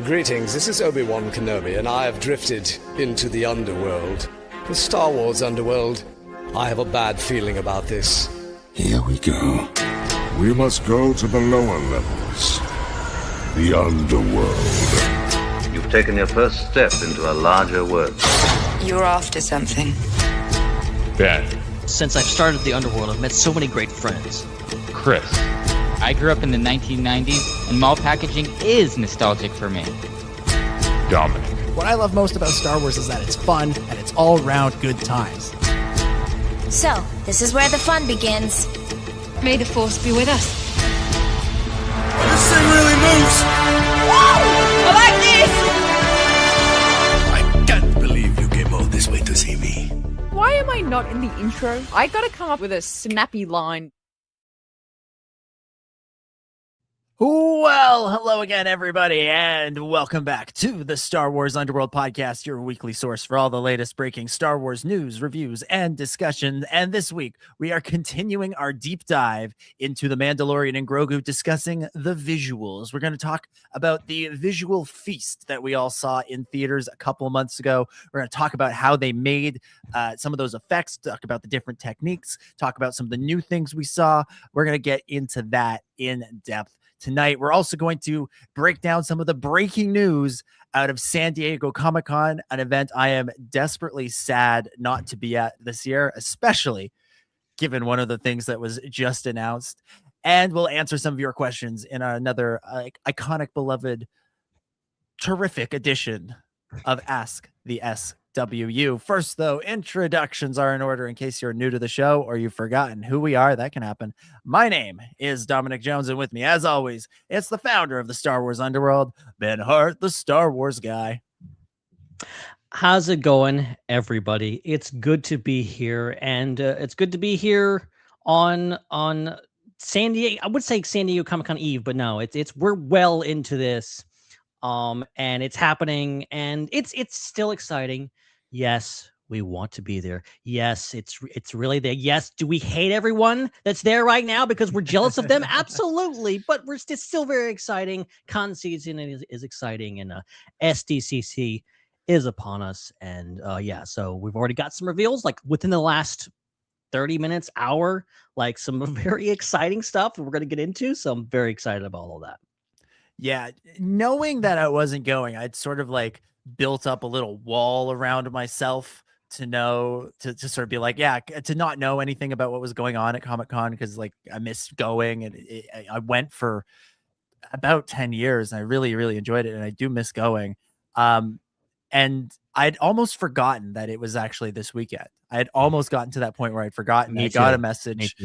Greetings, this is Obi-Wan Kenobi, and I have drifted into the underworld. The Star Wars Underworld. I have a bad feeling about this. Here we go. We must go to the lower levels. The underworld. You've taken your first step into a larger world. You're after something. Ben. Since I've started the underworld, I've met so many great friends. Chris. I grew up in the 1990s, and mall packaging is nostalgic for me. Dominic. What I love most about Star Wars is that it's fun and it's all around good times. So, this is where the fun begins. May the Force be with us. This thing really moves! Whoa! I like this! I can't believe you came all this way to see me. Why am I not in the intro? I gotta come up with a snappy line. Well, hello again, everybody, and welcome back to the Star Wars Underworld Podcast, your weekly source for all the latest breaking Star Wars news, reviews, and discussions. And this week, we are continuing our deep dive into the Mandalorian and Grogu, discussing the visuals. We're going to talk about the visual feast that we all saw in theaters a couple of months ago. We're going to talk about how they made some of those effects, talk about the different techniques, talk about some of the new things we saw. We're going to get into that in depth tonight. We're also going to break down some of the breaking news out of San Diego Comic-Con, an event I am desperately sad not to be at this year, especially given one of the things that was just announced. And we'll answer some of your questions in another iconic, beloved, terrific edition of Ask the SWU. First, though, introductions are in order in case you're new to the show or you've forgotten who we are. That can happen. My name is Dominic Jones, and with me, as always, it's the founder of the Star Wars Underworld, Ben Hart, the Star Wars guy. How's it going, everybody? It's good to be here, and it's good to be here on San Diego. I would say San Diego Comic-Con Eve, but no, it's we're well into this. And it's happening, and it's still exciting. Yes, we want to be there. Yes, it's really there. Yes, do we hate everyone that's there right now because we're jealous of them? Absolutely, but it's still very exciting. Con season is exciting, and SDCC is upon us. And yeah, so we've already got some reveals, like within the last 30 minutes, hour, like some very exciting stuff we're going to get into. So I'm very excited about all of that. Yeah, knowing that I wasn't going, I'd sort of like built up a little wall around myself to know, to sort of be like, yeah, to not know anything about what was going on at Comic-Con, because like I missed going, and I went for about 10 years and I really, really enjoyed it, and I do miss going. And I'd almost forgotten that it was actually this weekend. I had almost gotten to that point where I'd forgotten. I got a message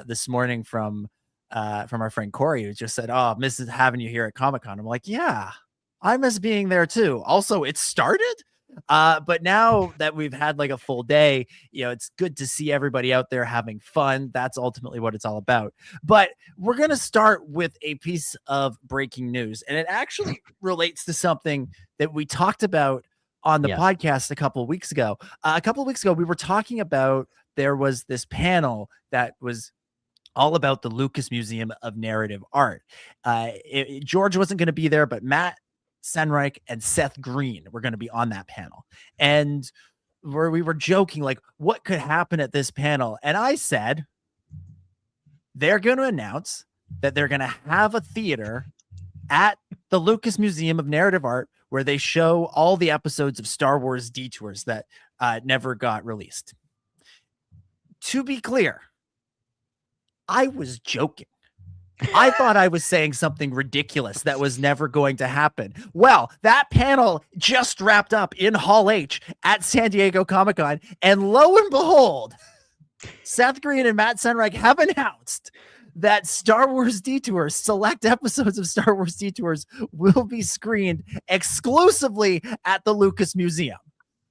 this morning from our friend Corey, who just said, "Oh, misses having you here at Comic-Con." I'm like, yeah, I miss being there too. Also, it started, but now that we've had like a full day, you know, it's good to see everybody out there having fun. That's ultimately what it's all about. But we're going to start with a piece of breaking news, and it actually relates to something that we talked about on the podcast a couple of weeks ago. We were talking about, there was this panel that was all about the Lucas Museum of Narrative Art. George wasn't going to be there, but Matt Senreich and Seth Green were going to be on that panel. And we were joking, like, what could happen at this panel? And I said, they're going to announce that they're going to have a theater at the Lucas Museum of Narrative Art where they show all the episodes of Star Wars Detours that never got released. To be clear, I was joking. I thought I was saying something ridiculous that was never going to happen. Well, that panel just wrapped up in Hall H at San Diego Comic-Con, and lo and behold, Seth Green and Matt Senreich have announced that Star Wars Detours, select episodes of Star Wars Detours, will be screened exclusively at the Lucas Museum.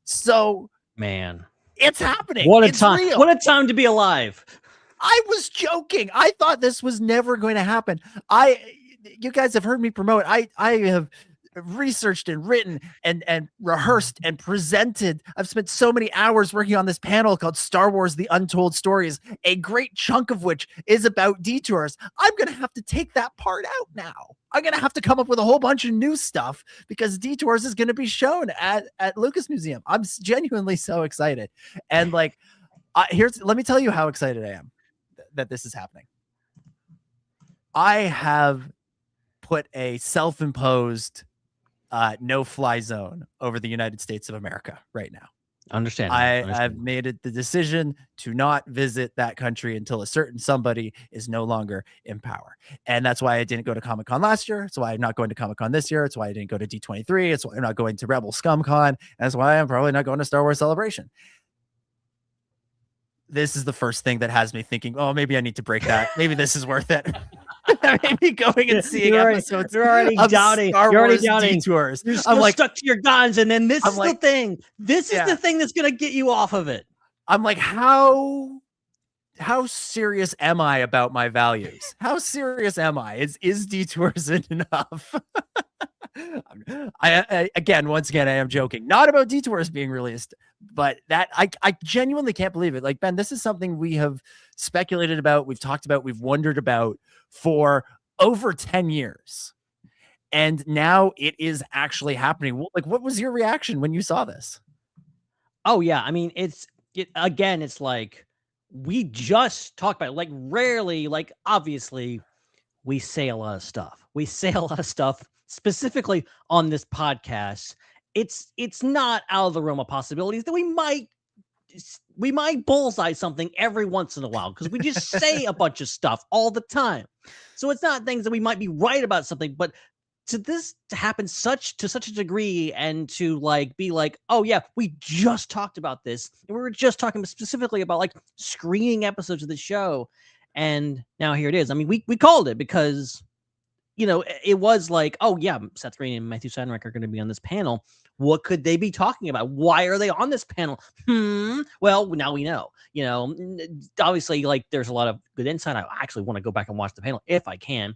So, man, it's happening. What a it's time! real. What a time to be alive. I was joking. I thought this was never going to happen. You guys have heard me promote. I have researched and written and rehearsed and presented. I've spent so many hours working on this panel called Star Wars The Untold Stories, a great chunk of which is about detours. I'm going to have to take that part out now. I'm going to have to come up with a whole bunch of new stuff because detours is going to be shown at Lucas Museum. I'm genuinely so excited. And like, let me tell you how excited I am that this is happening. I have put a self-imposed no-fly zone over the United States of America right now. Understand. I've made it the decision to not visit that country until a certain somebody is no longer in power. And that's why I didn't go to Comic-Con last year. It's why I'm not going to Comic-Con this year. It's why I didn't go to D23. It's why I'm not going to Rebel ScumCon. And that's why I'm probably not going to Star Wars Celebration. This is the first thing that has me thinking, oh, maybe I need to break that. Maybe this is worth it. Maybe going and seeing episodes. You're already doubting. You're already doubting. Detours. You're still stuck to your guns, and then this is the thing. This is the thing that's gonna get you off of it. I'm like, how serious am I about my values? How serious am I? Is detours enough? Once again, I am joking. Not about detours being released, but that I genuinely can't believe it. Like, Ben, this is something we have speculated about, we've talked about, we've wondered about for over 10 years. And now it is actually happening. Like, what was your reaction when you saw this? Oh, yeah. I mean, it's like we just talked about it. Like, rarely, like, obviously, we say a lot of stuff. We say a lot of stuff specifically on this podcast. It's not out of the realm of possibilities that we might bullseye something every once in a while, because we just say a bunch of stuff all the time. So it's not things that we might be right about something, but to happen to such a degree, and to like be like, oh yeah, we just talked about this, and we were just talking specifically about like screening episodes of the show, and now here it is. I mean, we called it because, you know, it was like, oh yeah, Seth Green and Matthew Steinreich are going to be on this panel. What could they be talking about? Why are they on this panel? Well, now we know. You know, obviously, like, there's a lot of good insight. I actually want to go back and watch the panel if I can,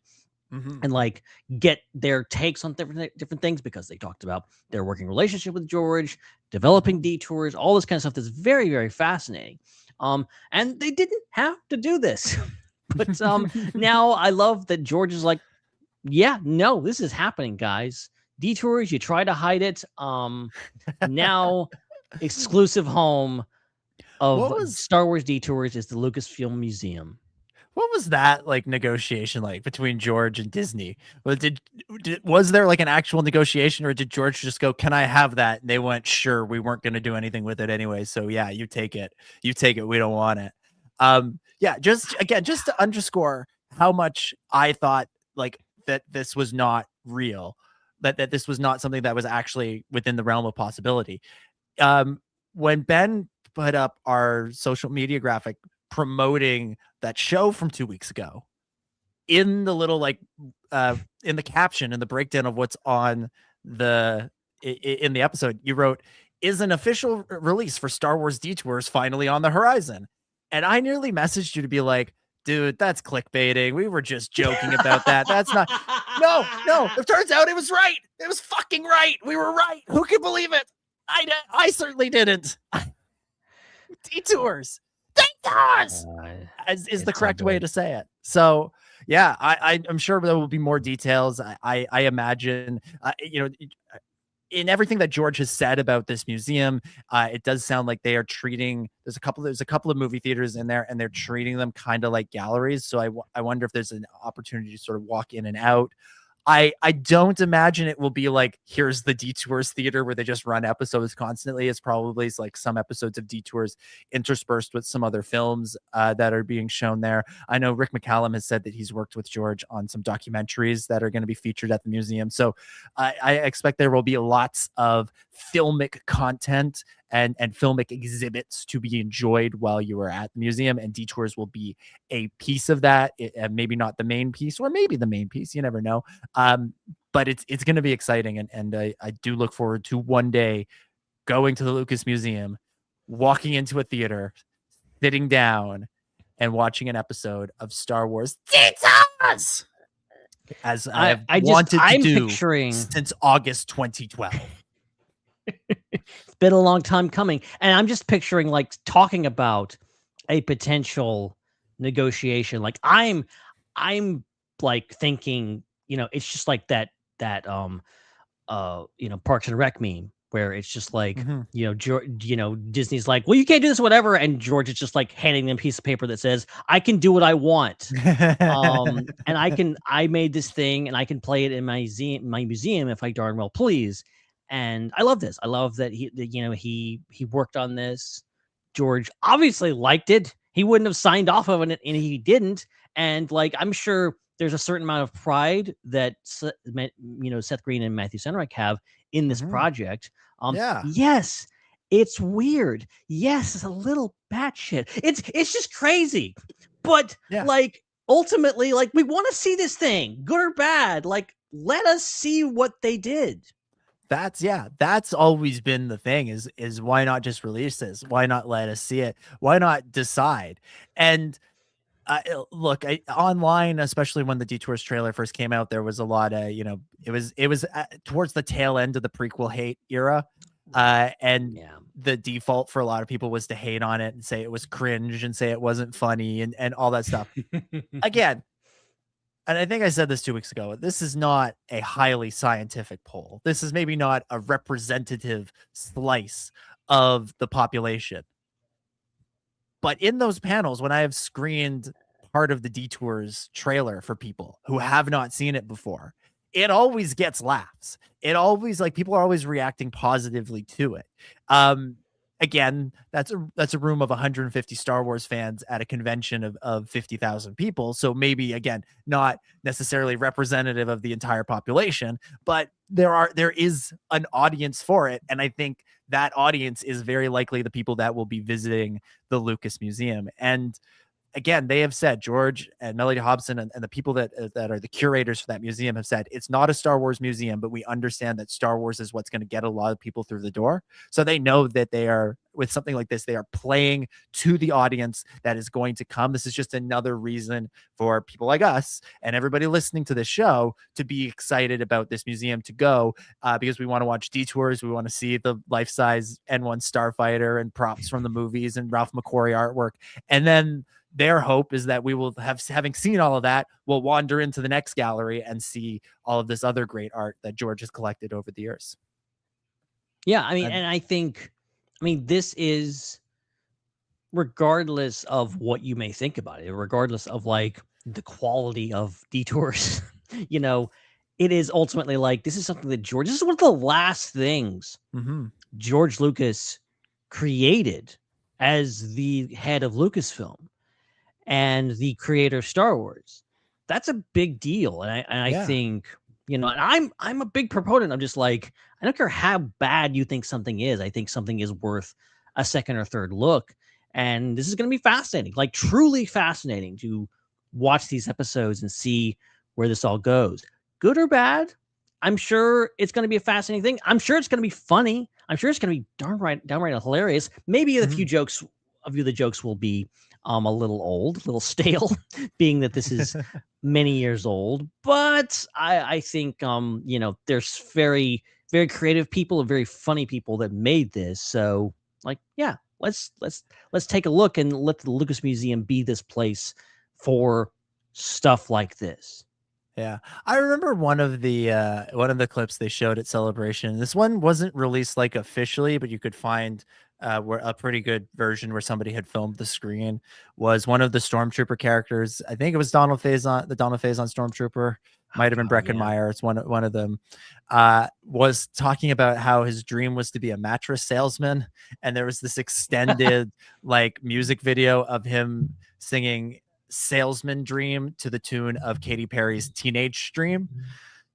and like get their takes on different things, because they talked about their working relationship with George, developing detours, all this kind of stuff that's very, very fascinating. And they didn't have to do this, but now I love that George is like, yeah, no, this is happening, guys. Detours, you try to hide it. Now exclusive home of Star Wars Detours is the Lucasfilm Museum. What was that like negotiation like between George and Disney? Was there like an actual negotiation, or did George just go, "Can I have that?" And they went, "Sure, we weren't going to do anything with it anyway, so yeah, you take it. You take it. We don't want it." Yeah, just to underscore how much I thought like that this was not real, that this was not something that was actually within the realm of possibility. When Ben put up our social media graphic promoting that show from 2 weeks ago, in the little like in the caption, in the breakdown of what's on in the episode, you wrote, "Is an official release for Star Wars Detours finally on the horizon?" And I nearly messaged you to be like, dude, that's clickbaiting. We were just joking about that. That's not. No. It turns out it was right. It was fucking right. We were right. Who can believe it? I certainly didn't. Detours is the correct way to say it. So yeah, I'm sure there will be more details. I imagine, in everything that George has said about this museum, it does sound like they are treating, there's a couple of movie theaters in there, and they're treating them kind of like galleries. So I wonder if there's an opportunity to sort of walk in and out. I don't imagine it will be like, here's the Detours theater where they just run episodes constantly. It's probably like some episodes of Detours interspersed with some other films that are being shown there. I know Rick McCallum has said that he's worked with George on some documentaries that are going to be featured at the museum. So I expect there will be lots of filmic content and filmic exhibits to be enjoyed while you are at the museum, and Detours will be a piece of that. Maybe not the main piece, or maybe the main piece, you never know. But it's going to be exciting, and I do look forward to one day going to the Lucas Museum, walking into a theater, sitting down, and watching an episode of Star Wars Detours. as I wanted to do since August 2012. It's been a long time coming, and I'm just picturing like talking about a potential negotiation. Like I'm like thinking, it's just like that Parks and Rec meme where it's just like, Disney's like, well, you can't do this, whatever. And George is just like handing them a piece of paper that says, I can do what I want. And I made this thing and I can play it in my museum if I darn well please. And I love this. I love that he worked on this. George obviously liked it. He wouldn't have signed off on it, and he didn't. And like, I'm sure there's a certain amount of pride that Seth Green and Matthew Senreich have in this project. Yes, it's weird. Yes, it's a little batshit. It's just crazy. But like ultimately, like we want to see this thing, good or bad. Like, let us see what they did. That's always been the thing is why not just release this? Why not let us see it? Why not decide? And look, online, especially when the Detours trailer first came out, there was a lot of, it was towards the tail end of the prequel hate era. And the default for a lot of people was to hate on it and say it was cringe and say it wasn't funny and all that stuff. Again, and I think I said this 2 weeks ago, this is not a highly scientific poll. This is maybe not a representative slice of the population. But in those panels, when I have screened part of the Detours trailer for people who have not seen it before, it always gets laughs. It always, like, people are always reacting positively to it. Again, that's a room of 150 Star Wars fans at a convention of 50,000 people. So maybe, again, not necessarily representative of the entire population, but there is an audience for it. And I think that audience is very likely the people that will be visiting the Lucas Museum. And again, they have said, George and Melody Hobson and the people that are the curators for that museum have said, it's not a Star Wars museum, but we understand that Star Wars is what's going to get a lot of people through the door. So they know that they are, with something like this, they are playing to the audience that is going to come. This is just another reason for people like us and everybody listening to this show to be excited about this museum, to go because we want to watch Detours. We want to see the life-size N1 Starfighter and props from the movies and Ralph McQuarrie artwork. And then their hope is that we will having seen all of that, we'll wander into the next gallery and see all of this other great art that George has collected over the years. Yeah, I mean, and I think, this is, regardless of what you may think about it, regardless of like the quality of Detours, it is ultimately like, this is something that this is one of the last things George Lucas created as the head of Lucasfilm and the creator of Star Wars. That's a big deal. And I think, and I'm a big proponent of just like, I don't care how bad you think something is. I think something is worth a second or third look. And this is going to be fascinating, like truly fascinating to watch these episodes and see where this all goes. Good or bad, I'm sure it's going to be a fascinating thing. I'm sure it's going to be funny. I'm sure it's going to be downright hilarious. Maybe a few jokes will be a little old, a little stale, being that this is many years old. But I think there's very, very creative people and very funny people that made this. So let's take a look and let the Lucas Museum be this place for stuff like this. Yeah, I remember one of the clips they showed at Celebration. This one wasn't released like officially, but you could find where a pretty good version where somebody had filmed the screen. Was one of the Stormtrooper characters. I think it was Donald Faison, the Donald Faison Stormtrooper. Might have been Breckenmeyer. It's one of them. Was talking about how his dream was to be a mattress salesman, and there was this extended like music video of him singing Salesman Dream to the tune of Katy Perry's Teenage Dream.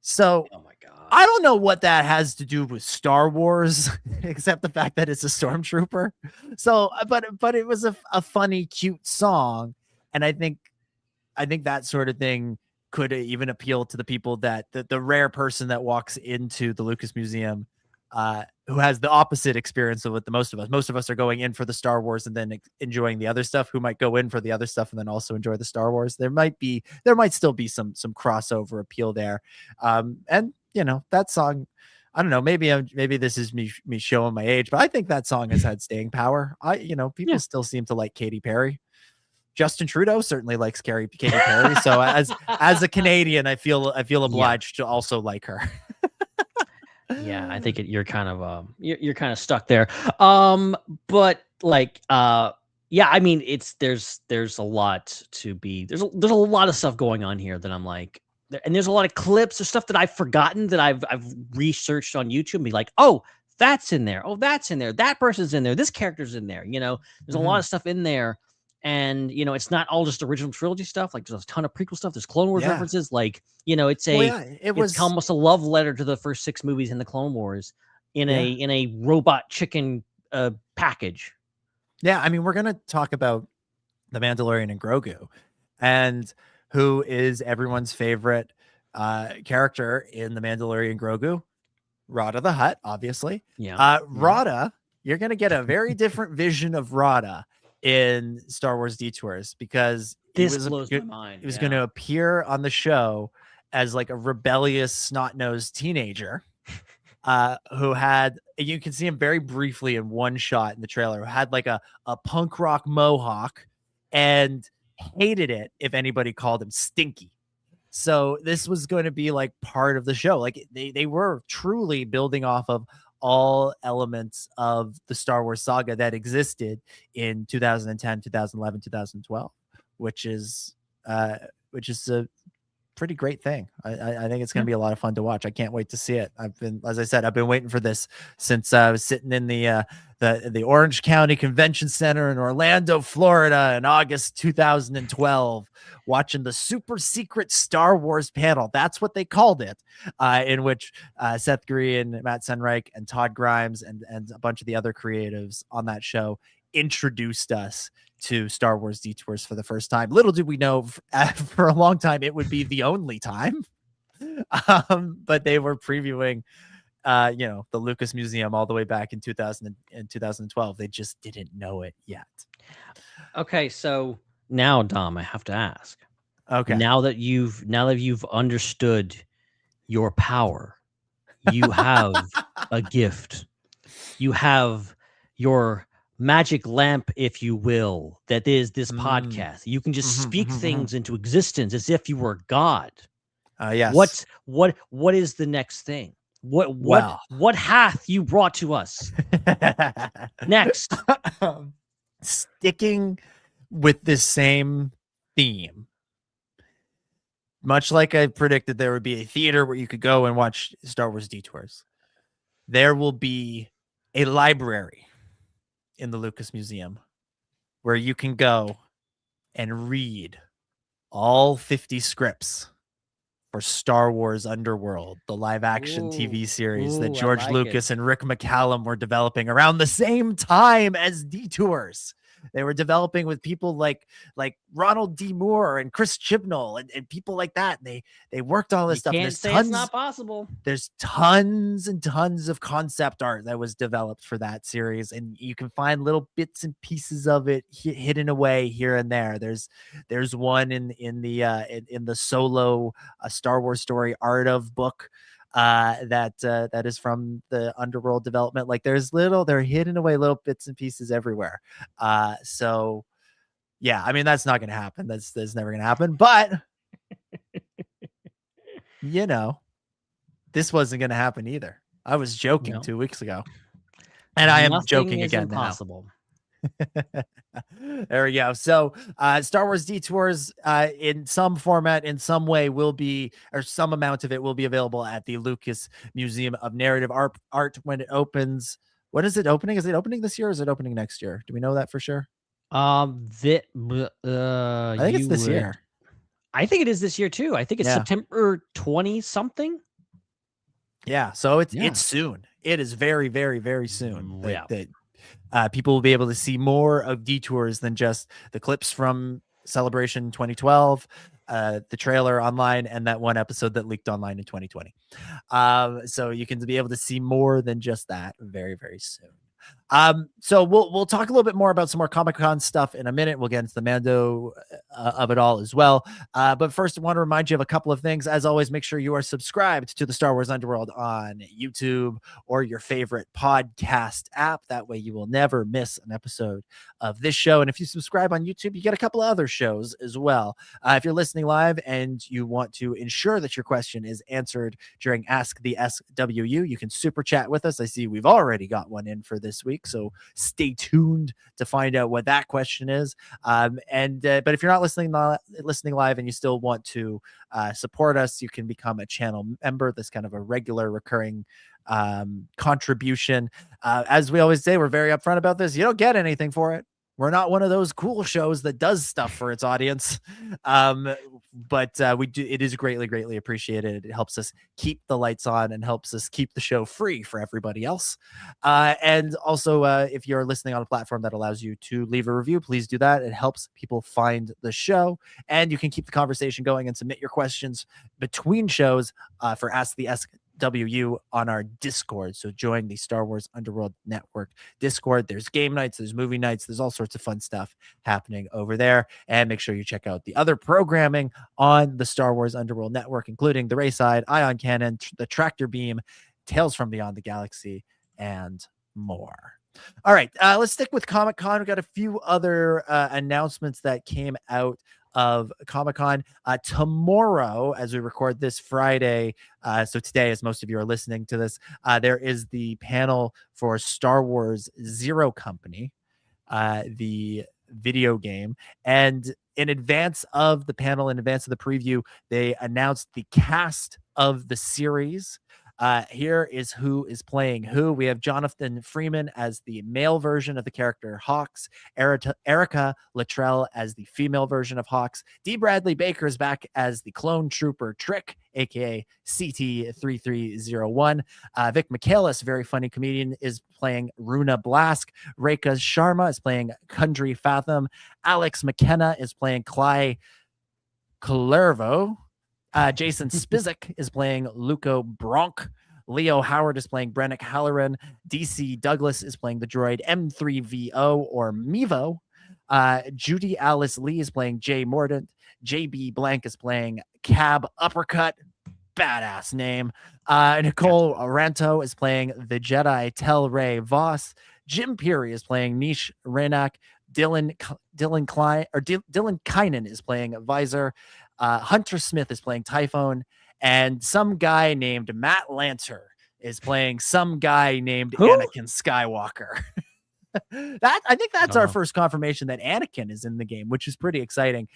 So oh my God, I don't know what that has to do with Star Wars except the fact that it's a stormtrooper. So but it was a funny, cute song, and I think that sort of thing could even appeal to the people that the rare person that walks into the Lucas Museum who has the opposite experience of what the most of us. Most of us are going in for the Star Wars and then enjoying the other stuff. Who might go in for the other stuff and then also enjoy the Star Wars. There might still be some crossover appeal there. And you know, that song, I don't know, maybe this is me showing my age, but I think that song has had staying power. People still seem to like Katy Perry. Justin Trudeau certainly likes Katy Perry. So as a Canadian, I feel obliged to also like her. Yeah, I think you're kind of stuck there. But like, yeah, I mean, there's a lot to be. There's a lot of stuff going on here that I'm like, and there's a lot of clips of stuff that I've forgotten that I've researched on YouTube and be like, oh, that's in there. Oh, that's in there. That person's in there. This character's in there. You know, there's a lot of stuff in there. And, you know, it's not all just original trilogy stuff. Like, there's a ton of prequel stuff. There's Clone Wars references. Like, you know, it's almost a love letter to the first 6 movies in the Clone Wars in a robot chicken package. Yeah, I mean, we're gonna talk about the Mandalorian and Grogu, and who is everyone's favorite character in the Mandalorian and Grogu? Rada the Hutt, obviously. Yeah. Rada, you're gonna get a very different vision of Rada in Star Wars Detours, because this blows my mind. He was going to appear on the show as like a rebellious, snot-nosed teenager who had, you can see him very briefly in one shot in the trailer, who had like a punk rock mohawk and hated it if anybody called him stinky. So this was going to be like part of the show. Like they were truly building off of all elements of the Star Wars saga that existed in 2010, 2011, 2012, which is a pretty great thing. I think it's going to be a lot of fun to watch. I can't wait to see it. As I said, I've been waiting for this since I was sitting in the Orange County Convention Center in Orlando, Florida in August 2012, watching the super secret Star Wars panel. That's what they called it, in which Seth Green, Matt Senreich, and Todd Grimes and a bunch of the other creatives on that show introduced us to Star Wars Detours for the first time. Little did we know for a long time it would be the only time. But they were previewing the Lucas Museum all the way back in 2000 and 2012. They just didn't know it yet. Okay, so now, Dom, I have to ask. Okay. Now that you've understood your power, you have a gift. You have your magic lamp, if you will, that is this podcast. You can just speak things into existence as if you were God. Yes. What is the next thing? What hath you brought to us? Next. Sticking with this same theme. Much like I predicted there would be a theater where you could go and watch Star Wars Detours, there will be a library in the Lucas Museum where you can go and read all 50 scripts for Star Wars Underworld, the live action TV series that George Lucas and Rick McCallum were developing around the same time as Detours. They were developing with people like Ronald D. Moore and Chris Chibnall and people like that. They worked on all this stuff. Can't say it's not possible. There's tons and tons of concept art that was developed for that series, and you can find little bits and pieces of it hidden away here and there. There's one in the Solo Star Wars Story Art of book that is from the Underworld development. Like they're hidden away little bits and pieces everywhere. So yeah, I mean, that's not going to happen. That's never going to happen, but this wasn't going to happen either. I was joking 2 weeks ago, and I am joking again now. There we go. So Star Wars Detours in some format, in some way, will be, or some amount of it will be available at the Lucas Museum of Narrative Art when it opens. When is it opening? Is it opening this year or is it opening next year? Do we know that for sure? I think it's this year. I think it is this year too. I think it's September 20 something. Yeah. So it's soon. It is very, very, very soon. People will be able to see more of Detours than just the clips from Celebration 2012 the trailer online and that one episode that leaked online in 2020. So you can be able to see more than just that very, very soon. So we'll talk a little bit more about some more Comic-Con stuff in a minute. We'll get into the Mando of it all as well. But first, I want to remind you of a couple of things. As always, make sure you are subscribed to the Star Wars Underworld on YouTube or your favorite podcast app. That way you will never miss an episode of this show. And if you subscribe on YouTube, you get a couple of other shows as well. If you're listening live and you want to ensure that your question is answered during Ask the SWU, you can super chat with us. I see we've already got one in for this week, so stay tuned to find out what that question is. But if you're not listening live and you still want to support us, you can become a channel member. That's kind of a regular recurring contribution. As we always say, we're very upfront about this. You don't get anything for it. We're not one of those cool shows that does stuff for its audience. But we do. It is greatly appreciated. It helps us keep the lights on and helps us keep the show free for everybody else. And also, if you're listening on a platform that allows you to leave a review, please do that. It helps people find the show, and you can keep the conversation going and submit your questions between shows for Ask the SWU on our Discord. So join the Star Wars Underworld Network Discord. There's game nights, there's movie nights, there's all sorts of fun stuff happening over there. And make sure you check out the other programming on the Star Wars Underworld Network, including the Raeside, Ion Cannon, the Tractor Beam, Tales from Beyond the Galaxy, and more. All right, let's stick with Comic-Con. We've got a few other announcements that came out of Comic-Con. Tomorrow, as we record this Friday, so today, as most of you are listening to this, there is the panel for Star Wars Zero Company, the video game. And in advance of the panel, in advance of the preview, they announced the cast of the series. Here is who is playing who. We have Jonathan Freeman as the male version of the character Hawks, Erica Luttrell as the female version of Hawks, D. Bradley Baker is back as the clone trooper Trick, aka CT-3301. Vic Michaelis, very funny comedian, is playing Runa Blask. Rekha Sharma is playing Kundry Fathom. Alex McKenna is playing Cly Culervo. Jason Spizik is playing Luco Bronk. Leo Howard is playing Brennick Halloran. DC Douglas is playing the droid M3VO or Mevo. Judy Alice Lee is playing Jay Mordant. JB Blank is playing Cab Uppercut. Badass name. Nicole Aranto is playing the Jedi Tel-Ray Voss. Jim Peary is playing Nish Renak. Dylan Kynan is playing Visor. Hunter Smith is playing Typhon, and some guy named Matt Lanter is playing some guy named Anakin Skywalker. I think that's our first confirmation that Anakin is in the game, which is pretty exciting.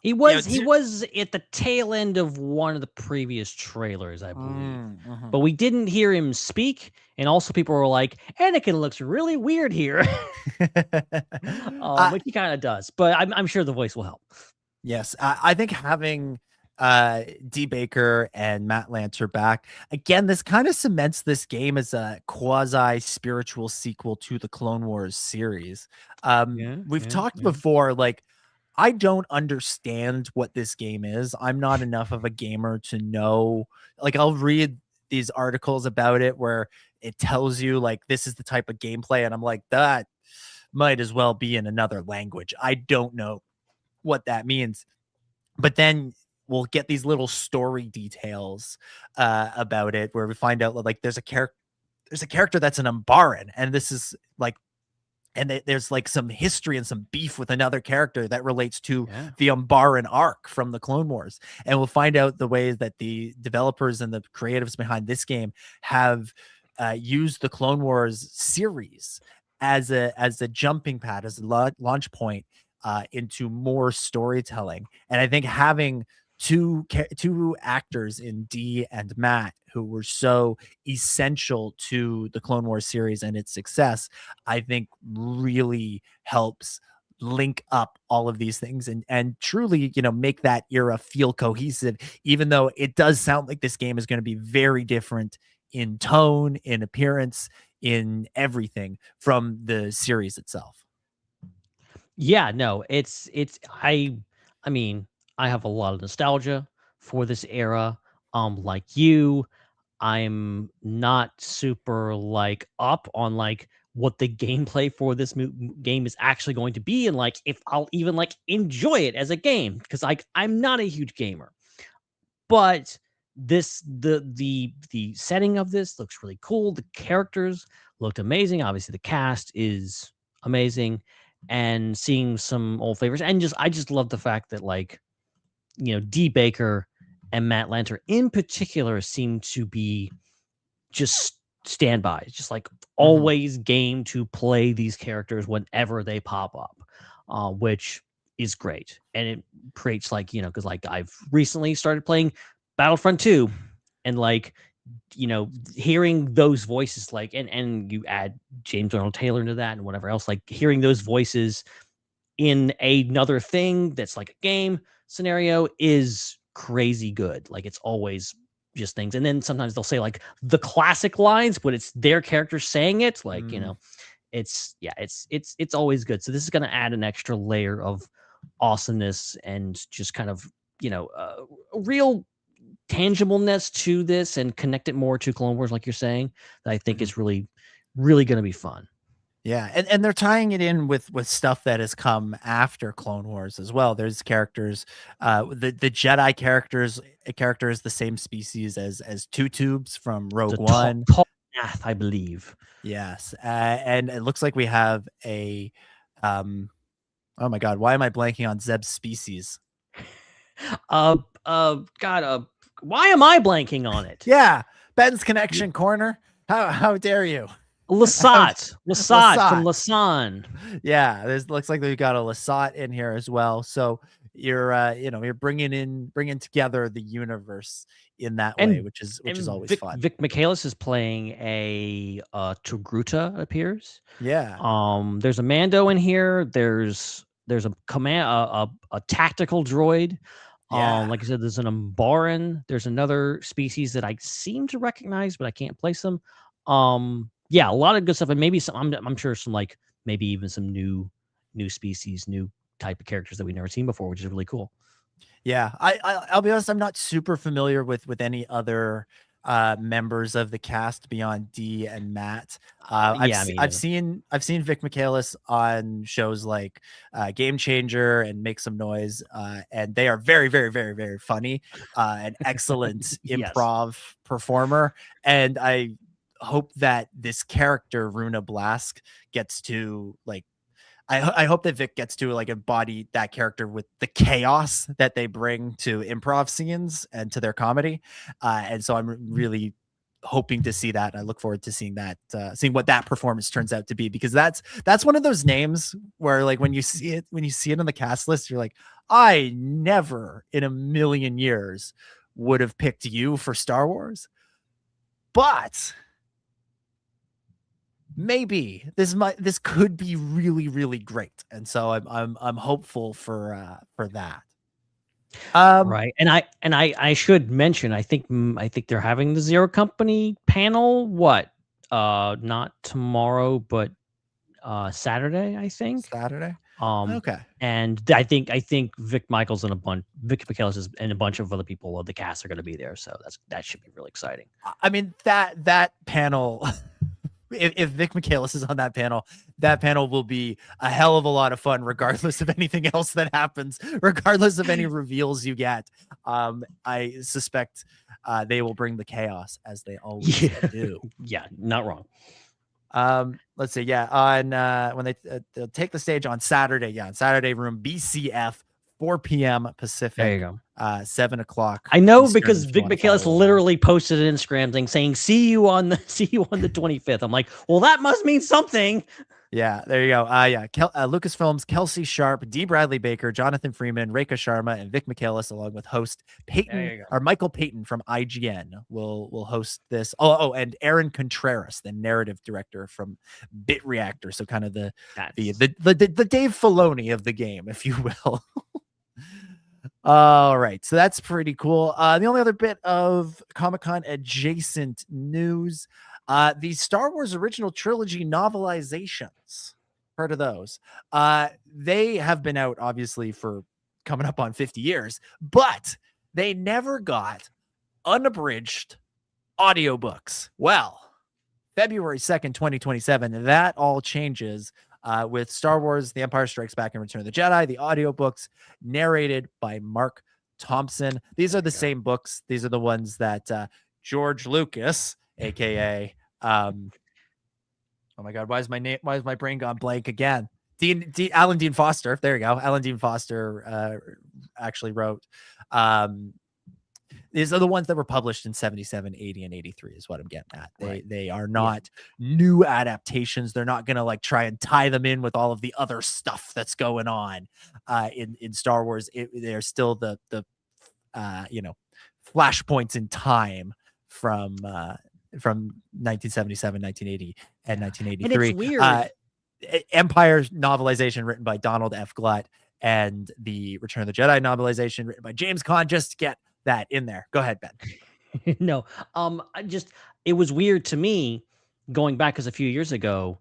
He was at the tail end of one of the previous trailers, I believe. But we didn't hear him speak, and also people were like, Anakin looks really weird here. Which he kind of does, but I'm sure the voice will help. Yes, I think having D. Baker and Matt Lanter back again, this kind of cements this game as a quasi spiritual sequel to the Clone Wars series. We've talked before, like, I don't understand what this game is. I'm not enough of a gamer to know. Like, I'll read these articles about it where it tells you like this is the type of gameplay, and I'm like, that might as well be in another language. I don't know what that means. But then we'll get these little story details about it where we find out like there's a character that's an Umbaran, and this is like, and there's like some history and some beef with another character that relates to the Umbaran arc from the Clone Wars. And we'll find out the ways that the developers and the creatives behind this game have used the Clone Wars series as a jumping pad, as a launch point into more storytelling. And I think having two actors in D and Matt who were so essential to the Clone Wars series and its success, I think really helps link up all of these things and truly, make that era feel cohesive, even though it does sound like this game is going to be very different in tone, in appearance, in everything from the series itself. Yeah, no, I mean, I have a lot of nostalgia for this era. Like you, I'm not super like up on like what the gameplay for this game is actually going to be, and like if I'll even like enjoy it as a game, because like I'm not a huge gamer. But the setting of this looks really cool. The characters looked amazing. Obviously, the cast is amazing, and seeing some old favorites, and I just love the fact that like D. Baker and Matt Lanter in particular seem to be just standbys, just like always game to play these characters whenever they pop up, which is great. And it creates like, because like I've recently started playing Battlefront 2, and like, hearing those voices, like, and you add James Arnold Taylor into that and whatever else, like hearing those voices in another thing that's like a game scenario is crazy good. Like it's always just things. And then sometimes they'll say like the classic lines, but it's their character saying it. Like, it's always good. So this is going to add an extra layer of awesomeness and just kind of, real tangibleness to this, and connect it more to Clone Wars, like you're saying, that I think is really, really going to be fun. Yeah, and they're tying it in with stuff that has come after Clone Wars as well. There's characters, the Jedi character is the same species as Two Tubes from Rogue One. Math, I believe. Yes, and it looks like we have a, oh my God, why am I blanking on Zeb's species? God, why am I blanking on it? Yeah, Ben's Connection Corner. How dare you? Lasat from Lasan. Yeah, looks like they've got a Lasat in here as well. So you're bringing together the universe in that way, which is always fun. Vic Michaelis is playing a Togruta, it appears. Yeah. There's a Mando in here. There's a command a tactical droid. Yeah. Like I said, there's an Umbaran. There's another species that I seem to recognize, but I can't place them. Yeah, a lot of good stuff, and maybe some. I'm sure some like maybe even some new species, new type of characters that we've never seen before, which is really cool. Yeah, I'll be honest, I'm not super familiar with any other members of the cast beyond Dee and Matt. I've seen Vic Michaelis on shows like Game Changer and Make Some Noise, and they are very, very, very, very funny, an excellent improv performer, and I hope that this character Runa Blask gets to like, I hope that Vic gets to like embody that character with the chaos that they bring to improv scenes and to their comedy, and so I'm really hoping to see that. I look forward to seeing that, seeing what that performance turns out to be, because that's one of those names where like when you see it on the cast list, you're like, I never in a million years would have picked you for Star Wars, but maybe this could be really, really great, and so I'm hopeful for that. Right, and I should mention, I think they're having the Zero Company panel. What? Not tomorrow, but Saturday. I think Saturday. Okay. And I think Vic Michaelis and a bunch of other people of the cast are going to be there, so that should be really exciting. I mean, that panel. If Vic Michaelis is on that panel will be a hell of a lot of fun, regardless of anything else that happens, regardless of any reveals you get. I suspect they will bring the chaos, as they always do. Yeah, not wrong. Let's see. Yeah, on when they'll take the stage on Saturday. Yeah, on Saturday, room BCF, 4 p.m. Pacific. There you go. 7 o'clock. I know, because Vic Michaelis literally posted an Instagram thing saying, see you on the 25th. I'm like, well, that must mean something. Yeah, there you go. Lucasfilm's Kelsey Sharp, D. Bradley Baker, Jonathan Freeman, Rekha Sharma, and Vic Michaelis, along with host Michael Payton from IGN will host this. Oh, and Aaron Contreras, the narrative director from Bit Reactor. So kind of the Dave Filoni of the game, if you will. All right, so that's pretty cool. The only other bit of Comic-Con adjacent news, the Star Wars original trilogy novelizations. Heard of those? They have been out obviously for coming up on 50 years, but they never got unabridged audiobooks. Well, February 2nd, 2027, that all changes with Star Wars The Empire Strikes Back and Return of the Jedi, the audiobooks narrated by Mark Thompson. These are the same books. These are the ones that George Lucas, aka oh my god, why is my brain gone blank again? Alan Dean Foster. There you go. Alan Dean Foster actually wrote. These are the ones that were published in 77, 80, and 83 is what I'm getting at. They are not new adaptations. They're not going to like try and tie them in with all of the other stuff that's going on in Star Wars. They're still the flashpoints in time from 1977, 1980, and 1983. And it's weird. Empire novelization written by Donald F. Glutt, and the Return of the Jedi novelization written by James Caan. Just to get that in there. Go ahead, Ben. No, it was weird to me going back, because a few years ago,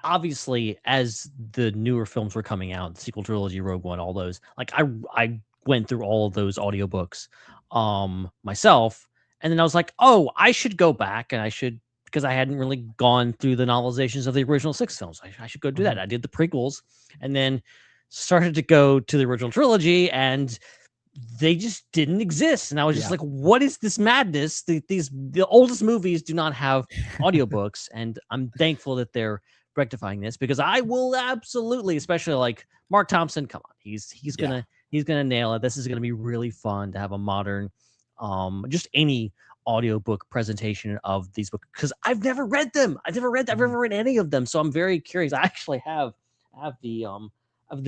obviously as the newer films were coming out, the sequel trilogy, Rogue One, all those, like I went through all of those audiobooks myself, and then I was like, oh, I should go back, and I should, because I hadn't really gone through the novelizations of the original 6 films. I should go do that. I did the prequels, and then started to go to the original trilogy, and they just didn't exist. And I was just like, what is this madness? The oldest movies do not have audiobooks, and I'm thankful that they're rectifying this, because I will absolutely, especially like Mark Thompson, come on, he's gonna nail it. This is gonna be really fun to have a modern just any audiobook presentation of these books, because I've never read them. I've never read any of them, so I'm very curious. I actually have the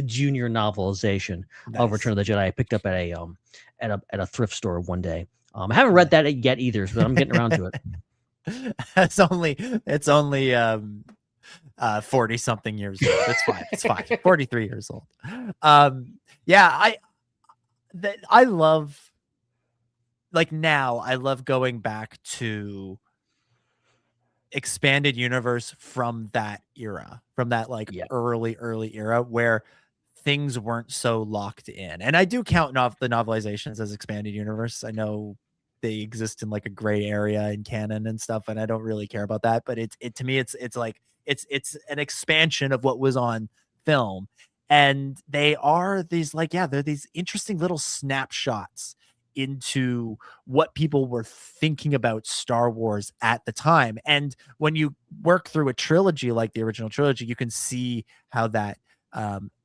junior novelization of Return of the Jedi. I picked up at a thrift store one day. I haven't read that yet either, but I'm getting around to it. It's only 40 something years old. It's fine. It's fine. 43 years old. I love, like, now I love going back to expanded universe from that era, from that early era where things weren't so locked in. And I do count the novelizations as expanded universe. I know they exist in like a gray area in canon and stuff, and I don't really care about that, but to me it's an expansion of what was on film. And they are these they're these interesting little snapshots into what people were thinking about Star Wars at the time. And when you work through a trilogy like the original trilogy, you can see how that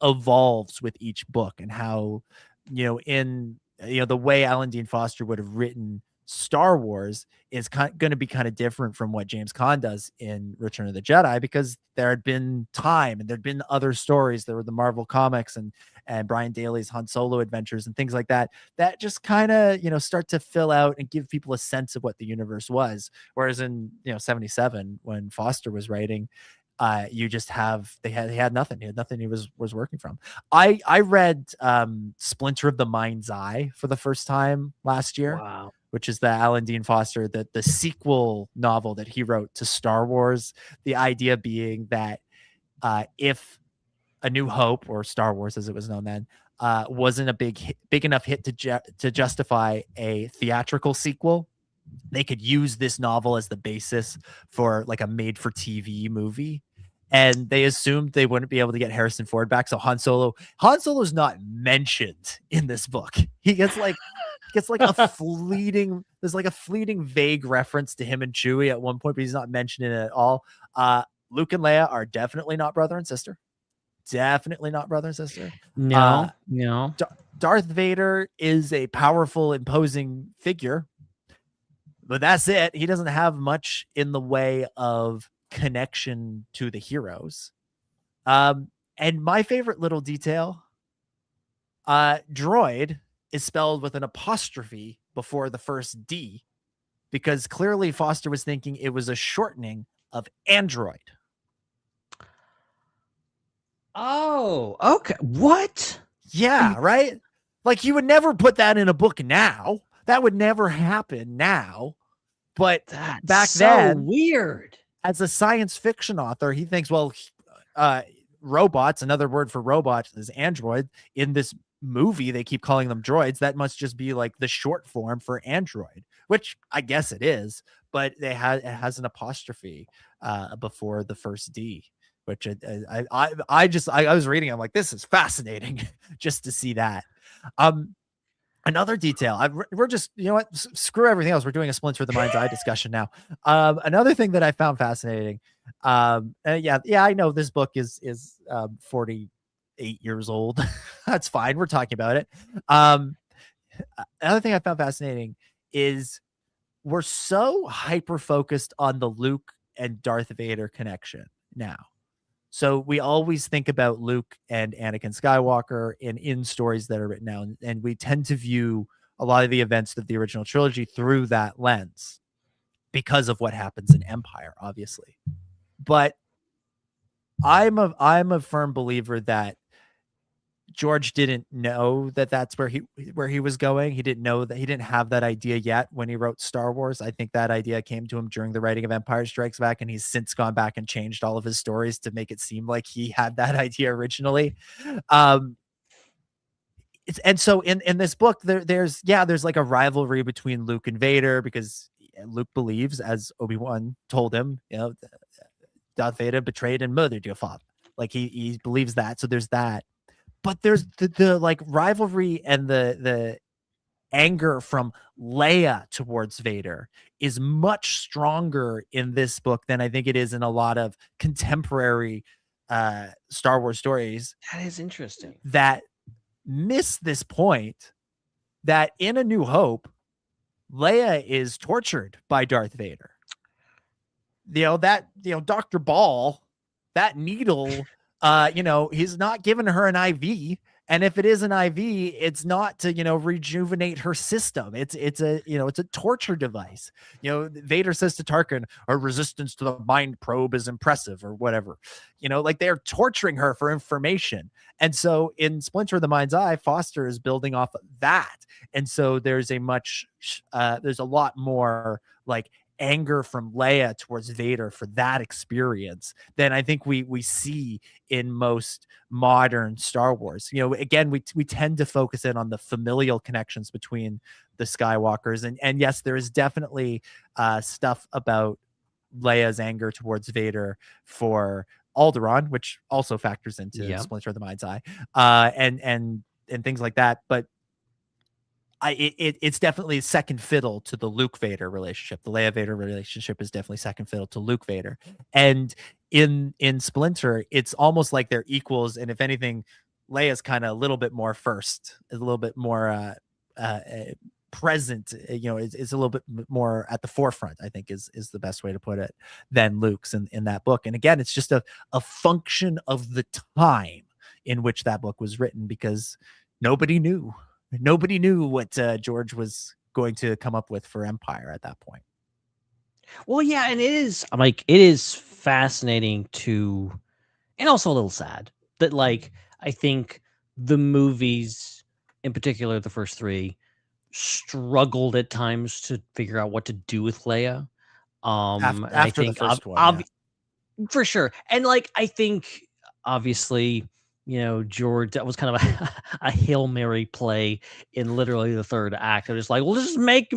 evolves with each book, and how, the way Alan Dean Foster would have written Star Wars is going to be kind of different from what James Caan does in Return of the Jedi, because there had been time and there'd been other stories. There were the Marvel comics and Brian Daley's Han Solo adventures and things like that just kind of, start to fill out and give people a sense of what the universe was. Whereas in, 77, when Foster was writing, you just he had nothing. He had nothing he was working from. I read Splinter of the Mind's Eye for the first time last year. Wow. Which is the Alan Dean Foster, the sequel novel that he wrote to Star Wars. The idea being that if A New Hope, or Star Wars as it was known then, wasn't a big enough hit to justify a theatrical sequel, they could use this novel as the basis for like a made-for-TV movie. And they assumed they wouldn't be able to get Harrison Ford back. So Han Solo's not mentioned in this book. He gets a fleeting vague reference to him and Chewie at one point, but he's not mentioned in it at all. Luke and Leia are definitely not brother and sister. Definitely not brother and sister. No. Darth Vader is a powerful, imposing figure, but that's it. He doesn't have much in the way of connection to the heroes. And my favorite little detail, droid is spelled with an apostrophe before the first D, because clearly Foster was thinking it was a shortening of android. Oh, okay. What? Yeah, right? Like, you would never put that in a book now. That would never happen now. But back then, weird. As a science fiction author, he thinks, well, robots, another word for robots is android. In this movie they keep calling them droids, that must just be like the short form for android, which I guess it is, but it has an apostrophe before the first D, which I was reading, I'm like, this is fascinating just to see that. Another detail, we're just, you know what, screw everything else. We're doing a Splinter of the Mind's Eye discussion now. Another thing that I found fascinating, yeah, I know this book is 48 years old. That's fine. We're talking about it. Another thing I found fascinating is we're so hyper focused on the Luke and Darth Vader connection now. So we always think about Luke and Anakin Skywalker in stories that are written now, and we tend to view a lot of the events of the original trilogy through that lens because of what happens in Empire, obviously. But I'm a firm believer that George didn't know that that's where he was going. He didn't know that, he didn't have that idea yet when he wrote Star Wars. I think that idea came to him during the writing of Empire Strikes Back, and he's since gone back and changed all of his stories to make it seem like he had that idea originally. And so in this book, there's like a rivalry between Luke and Vader, because Luke believes, as Obi-Wan told him, you know, Darth Vader betrayed and murdered your father. Like he believes that. So there's that. But there's the like rivalry and the anger from Leia towards Vader is much stronger in this book than I think it is in a lot of contemporary Star Wars stories. That is interesting. That miss this point that in A New Hope, Leia is tortured by Darth Vader. Dr. Ball, that needle, he's not giving her an IV. And if it is an IV, it's not to, rejuvenate her system. It's a torture device. Vader says to Tarkin, our resistance to the mind probe is impressive, or whatever. Like they're torturing her for information. And so in Splinter of the Mind's Eye, Foster is building off of that. And so there's a lot more like anger from Leia towards Vader for that experience than I think we see in most modern Star Wars. Again, we tend to focus in on the familial connections between the Skywalkers, and yes, there is definitely stuff about Leia's anger towards Vader for Alderaan, which also factors into Splinter of the Mind's Eye, and things like that. But it's definitely second fiddle to the Luke Vader relationship. The Leia Vader relationship is definitely second fiddle to Luke Vader. And in Splinter, it's almost like they're equals. And if anything, Leia's kind of a little bit more first, a little bit more present. It's a little bit more at the forefront, I think is the best way to put it, than Luke's in that book. And again, it's just a function of the time in which that book was written, because nobody knew what George was going to come up with for Empire at that point. Well, yeah, and it is fascinating and also a little sad that, I think the movies, in particular the first three, struggled at times to figure out what to do with Leia. After the first one, for sure. And I think obviously, George, that was kind of a Hail Mary play in literally the third act. They're just like, well, just make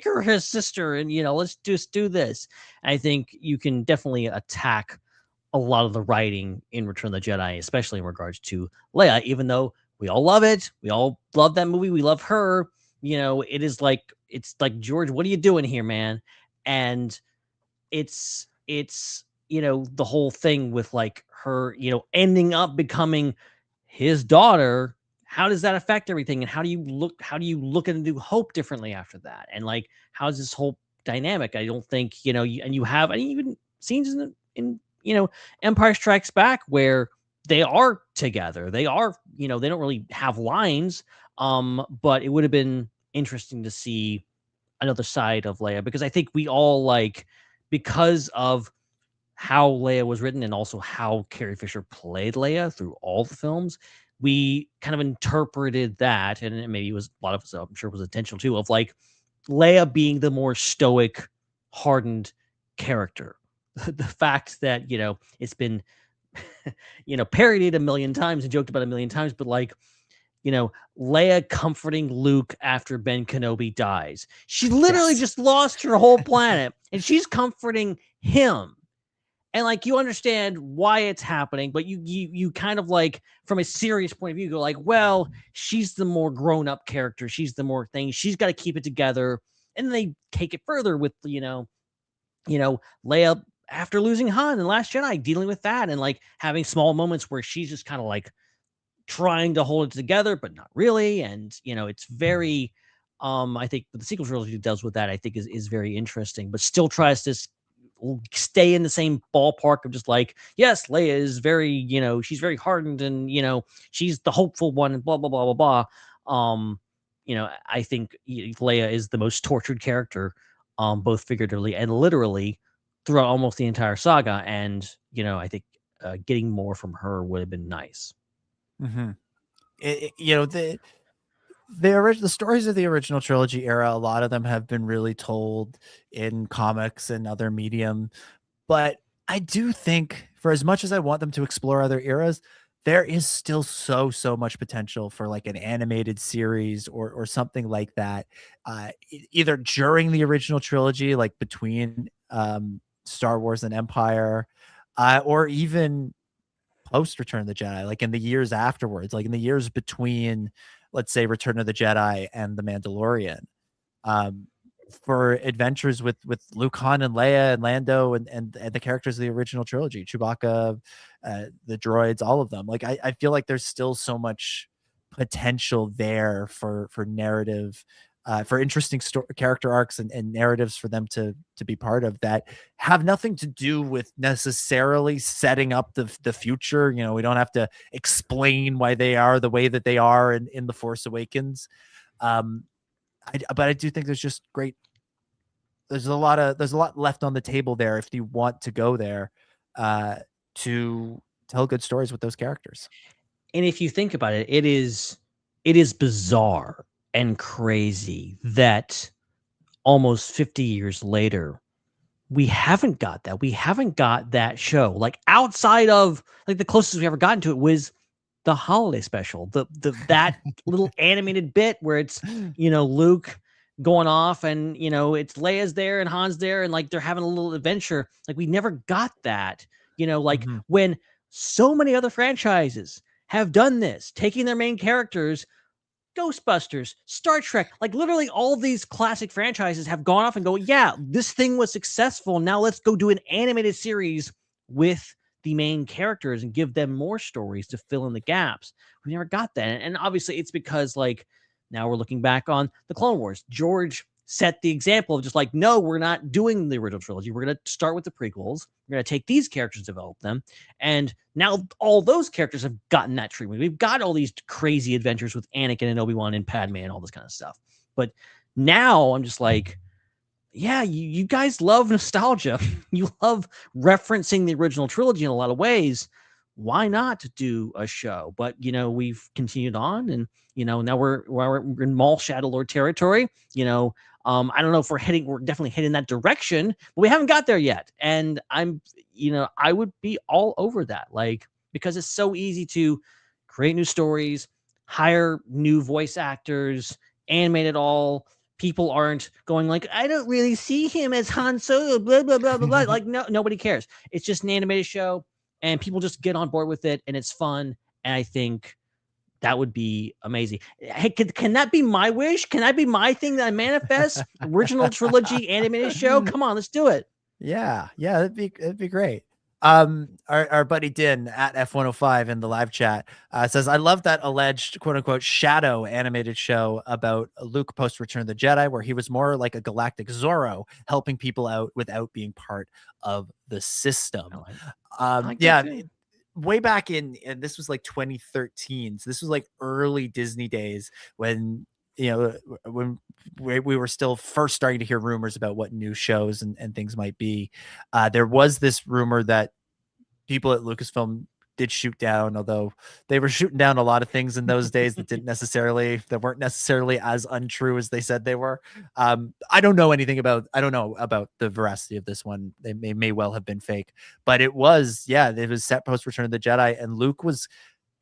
her his sister, and let's just do this. And I think you can definitely attack a lot of the writing in Return of the Jedi, especially in regards to Leia, even though we all love it. We all love that movie. We love her. It's like, George, what are you doing here, man? And it's the whole thing with her, ending up becoming his daughter. How does that affect everything? And how do you look at New Hope differently after that? And how's this whole dynamic? I don't think, you have any even scenes in Empire Strikes Back where they are together. They are, they don't really have lines. But it would have been interesting to see another side of Leia, because I think we all because of how Leia was written and also how Carrie Fisher played Leia through all the films, we kind of interpreted that, and maybe it was a lot of us, I'm sure, was intentional too, of Leia being the more stoic, hardened character. The fact that it's been parodied a million times and joked about a million times, but Leia comforting Luke after Ben Kenobi dies. She literally just lost her whole planet and she's comforting him. And like, you understand why it's happening, but you kind of like, from a serious point of view, go like, well, she's the more grown up character. She's the more thing. She's got to keep it together. And then they take it further with, Leia after losing Han in Last Jedi, dealing with that and like having small moments where she's just kind of like trying to hold it together, but not really. And, it's very, I think the sequel trilogy does with that, I think is very interesting, but still tries to stay in the same ballpark of just like, yes, Leia is very, she's very hardened and, she's the hopeful one and blah, blah, blah, blah, blah. I think Leia is the most tortured character, both figuratively and literally throughout almost the entire saga. And, I think getting more from her would have been nice. Mm-hmm. The stories of the original trilogy era, a lot of them have been really told in comics and other medium, but I do think, for as much as I want them to explore other eras, there is still so much potential for like an animated series or something like that, either during the original trilogy, like between Star Wars and Empire, or even post Return of the Jedi, like in the years afterwards, like in the years between, let's say, Return of the Jedi and The Mandalorian, for adventures with Luke, Han, and Leia and Lando and the characters of the original trilogy, Chewbacca, the droids, all of them. Like I feel like there's still so much potential there for narrative, for interesting character arcs and narratives for them to be part of that have nothing to do with necessarily setting up the future. We don't have to explain why they are the way that they are in The Force Awakens. But I do think there's just great. There's a lot left on the table there if you want to go there to tell good stories with those characters. And if you think about it, it is bizarre and crazy that almost 50 years later, we haven't got that. We haven't got that show. Like outside of like the closest we ever gotten to it was the holiday special, that little animated bit where it's, Luke going off and, it's Leia's there and Han's there and like they're having a little adventure. Like we never got that, when so many other franchises have done this, taking their main characters, Ghostbusters, Star Trek, like literally all these classic franchises have gone off and go, yeah, this thing was successful. Now let's go do an animated series with the main characters and give them more stories to fill in the gaps. We never got that. And obviously it's because like now we're looking back on the Clone Wars. George set the example of just like, no, we're not doing the original trilogy. We're going to start with the prequels. We're going to take these characters, develop them. And now all those characters have gotten that treatment. We've got all these crazy adventures with Anakin and Obi-Wan and Padme and all this kind of stuff. But now I'm just like, yeah, you guys love nostalgia. You love referencing the original trilogy in a lot of ways. Why not do a show? But, we've continued on and, now we're in Maul Shadow Lord territory. I don't know if we're definitely heading that direction, but we haven't got there yet. And I'm, I would be all over that, like, because it's so easy to create new stories, hire new voice actors, animate it all. People aren't going like, I don't really see him as Han Solo, blah, blah, blah, blah, blah. Like, no, nobody cares. It's just an animated show and people just get on board with it and it's fun. And I think that would be amazing. Hey, can that be my wish? Can that be my thing that I manifest? Original trilogy animated show? Come on, let's do it. Yeah, that'd be great. Our buddy Din at F105 in the live chat says, I love that alleged quote unquote shadow animated show about Luke post Return of the Jedi, where he was more like a galactic Zorro, helping people out without being part of the system. Way back in, and this was like 2013. So this was like early Disney days when, when we were still first starting to hear rumors about what new shows and things might be. There was this rumor that people at Lucasfilm did shoot down, although they were shooting down a lot of things in those days that weren't necessarily as untrue as they said they were. I don't know about the veracity of this one. They may well have been fake, but it was set post Return of the Jedi, and Luke was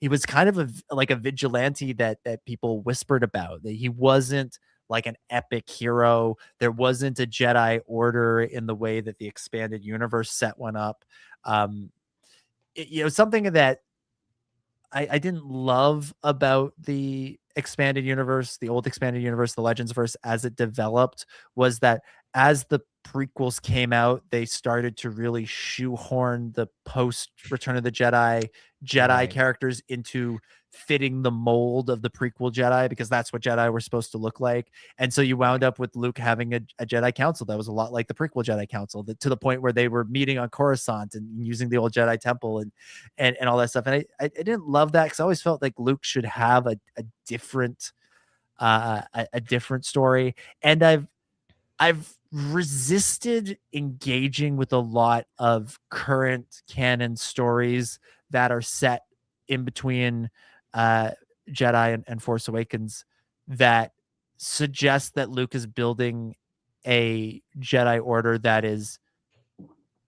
he was kind of like a vigilante that people whispered about. That he wasn't like an epic hero. There wasn't a Jedi Order in the way that the expanded universe set one up. Something that I didn't love about the expanded universe, the old expanded universe, the Legends verse, as it developed, was that as the prequels came out, they started to really shoehorn the post Return of the Jedi characters into fitting the mold of the prequel Jedi, because that's what Jedi were supposed to look like. And so you wound up with Luke having a Jedi Council that was a lot like the prequel Jedi Council, to the point where they were meeting on Coruscant and using the old Jedi Temple and all that stuff. And I didn't love that, because I always felt like Luke should have a different story. And I've resisted engaging with a lot of current canon stories that are set in between Jedi and Force Awakens that suggest that Luke is building a Jedi Order that is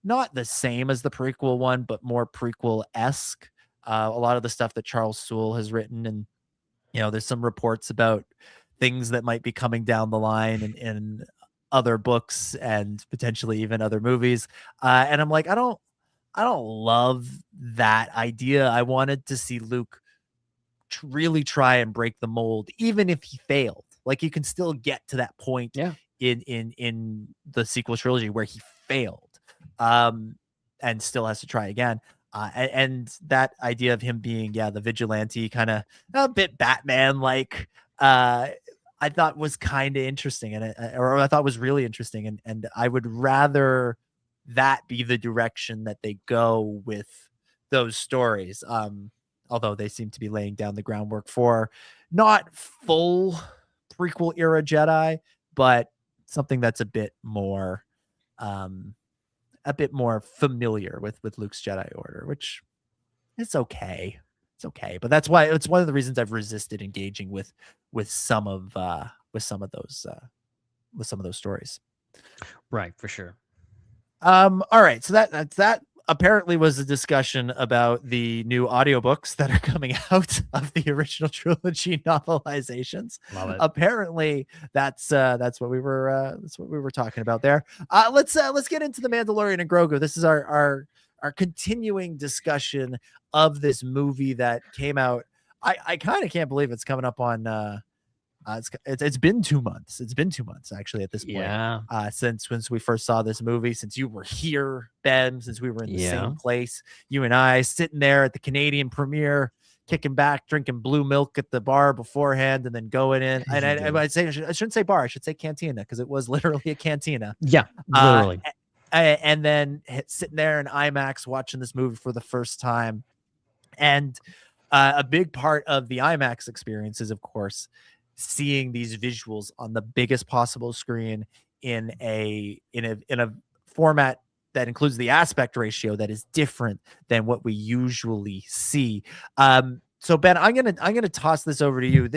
not the same as the prequel one, but more prequel-esque. A lot of the stuff that Charles Soule has written, and there's some reports about things that might be coming down the line in other books and potentially even other movies. And I'm like, I don't love that idea. I wanted to see Luke really try and break the mold, even if he failed. Like, you can still get to that point in the sequel trilogy where he failed, and still has to try again. And that idea of him being, the vigilante, kind of a bit Batman like, I thought was kind of interesting, or I thought was really interesting, and I would rather that be the direction that they go with those stories. Although they seem to be laying down the groundwork for not full prequel era Jedi, but something that's a bit more familiar with Luke's Jedi Order, which it's okay. It's okay, but that's why it's one of the reasons I've resisted engaging with some of those stories. Right, for sure. All right, so that apparently was a discussion about the new audiobooks that are coming out of the original trilogy novelizations. Love it. Apparently that's what we were talking about there. Let's get into the Mandalorian and Grogu. This is our continuing discussion of this movie that came out. I kind of can't believe it's coming up on it's been 2 months. It's been 2 months actually at this point. Yeah. Since we first saw this movie, since you were here, Ben, since we were in the same place, you and I sitting there at the Canadian premiere, kicking back, drinking blue milk at the bar beforehand, and then going in. And I shouldn't say bar, I should say cantina, because it was literally a cantina. Yeah, literally. And then sitting there in IMAX watching this movie for the first time. And a big part of the IMAX experience is, of course, seeing these visuals on the biggest possible screen in a format that includes the aspect ratio that is different than what we usually see. So Ben, I'm gonna toss this over to you.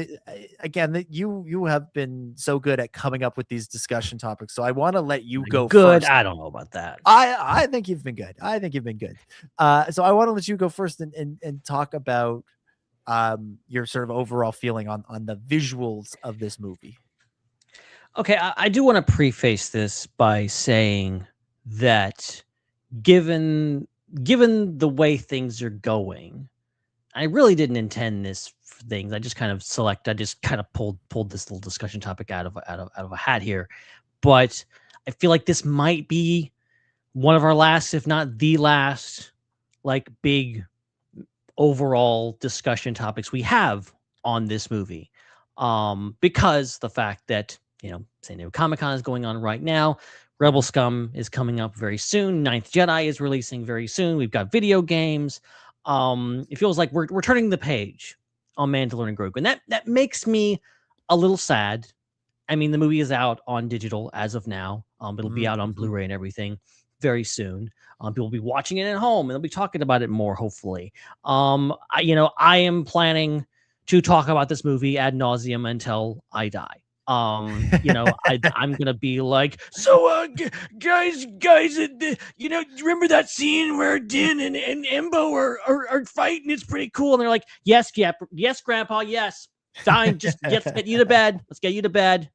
You have been so good at coming up with these discussion topics, so I want to let you go good first. I don't know about that. I think you've been good. So I want to let you go first and talk about your sort of overall feeling on the visuals of this movie. Okay, I do want to preface this by saying that given the way things are going, I really didn't intend this for things. I just kind of pulled this little discussion topic out of a hat here. But I feel like this might be one of our last, if not the last, like big overall discussion topics we have on this movie. Because the fact that, San Diego Comic-Con is going on right now. Rebel Scum is coming up very soon. Ninth Jedi is releasing very soon. We've got video games. It feels like we're turning the page on Mandalorian and Grogu, and that makes me a little sad. I mean, the movie is out on digital as of now. It'll be out on Blu-ray and everything very soon. People will be watching it at home, and they'll be talking about it more, hopefully. I am planning to talk about this movie ad nauseum until I die. I'm gonna be like, so guys, remember that scene where Din and Embo are fighting? It's pretty cool. And they're like, yes, Grandpa, yes. Fine, just let's get you to bed. Let's get you to bed.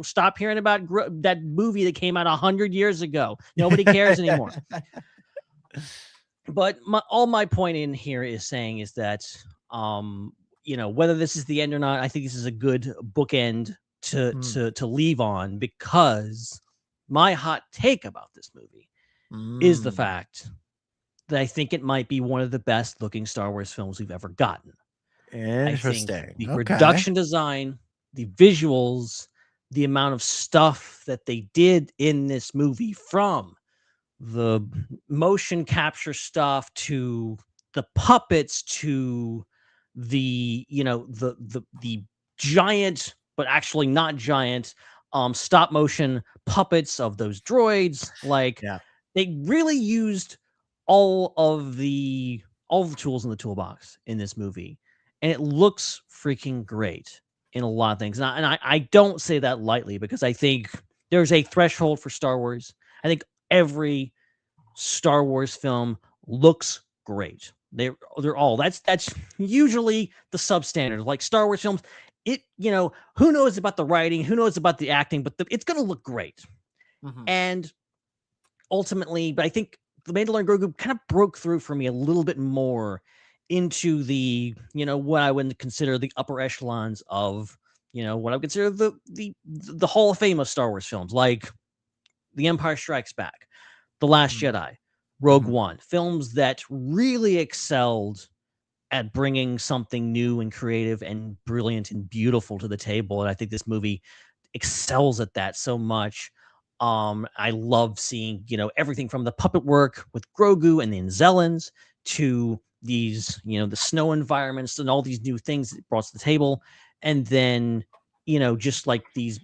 Stop hearing about that movie that came out 100 years ago. Nobody cares anymore. But all my point in here is saying is that, whether this is the end or not, I think this is a good bookend to leave on, because my hot take about this movie is the fact that I think it might be one of the best looking Star Wars films we've ever gotten. Interesting. The production design, the visuals, the amount of stuff that they did in this movie, from the motion capture stuff to the puppets to the giant, but actually not giant, stop motion puppets of those droids. They really used all the tools in the toolbox in this movie, and it looks freaking great in a lot of things. And I don't say that lightly, because I think there's a threshold for Star Wars. I think every Star Wars film looks great. They're all, that's usually the substandard. Like Star Wars films, who knows about the writing, who knows about the acting, but it's going to look great. And ultimately, but I think The Mandalorian and Grogu kind of broke through for me a little bit more into the, what I would consider the upper echelons of, what I would consider the Hall of Fame of Star Wars films, like The Empire Strikes Back, The Last Jedi, Rogue One, films that really excelled at bringing something new and creative and brilliant and beautiful to the table. And I think this movie excels at that so much. I love seeing, everything from the puppet work with Grogu and the Inzellans to these, the snow environments and all these new things it brought to the table. And then, just like these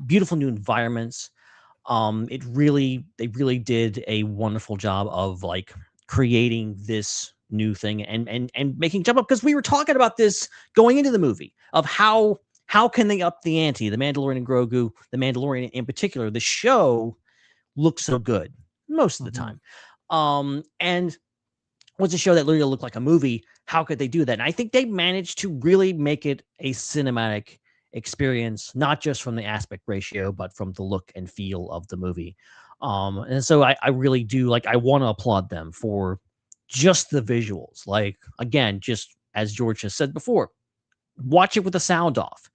beautiful new environments. They really did a wonderful job of like creating this new thing and making jump up, because we were talking about this going into the movie of how can they up the ante. The Mandalorian and Grogu, the Mandalorian in particular, the show looks so good most of the time. And was a show that literally looked like a movie. How could they do that? And I think they managed to really make it a cinematic experience, not just from the aspect ratio, but from the look and feel of the movie. And so I really do, I want to applaud them for just the visuals. Like, again, just as George has said before, watch it with the sound off.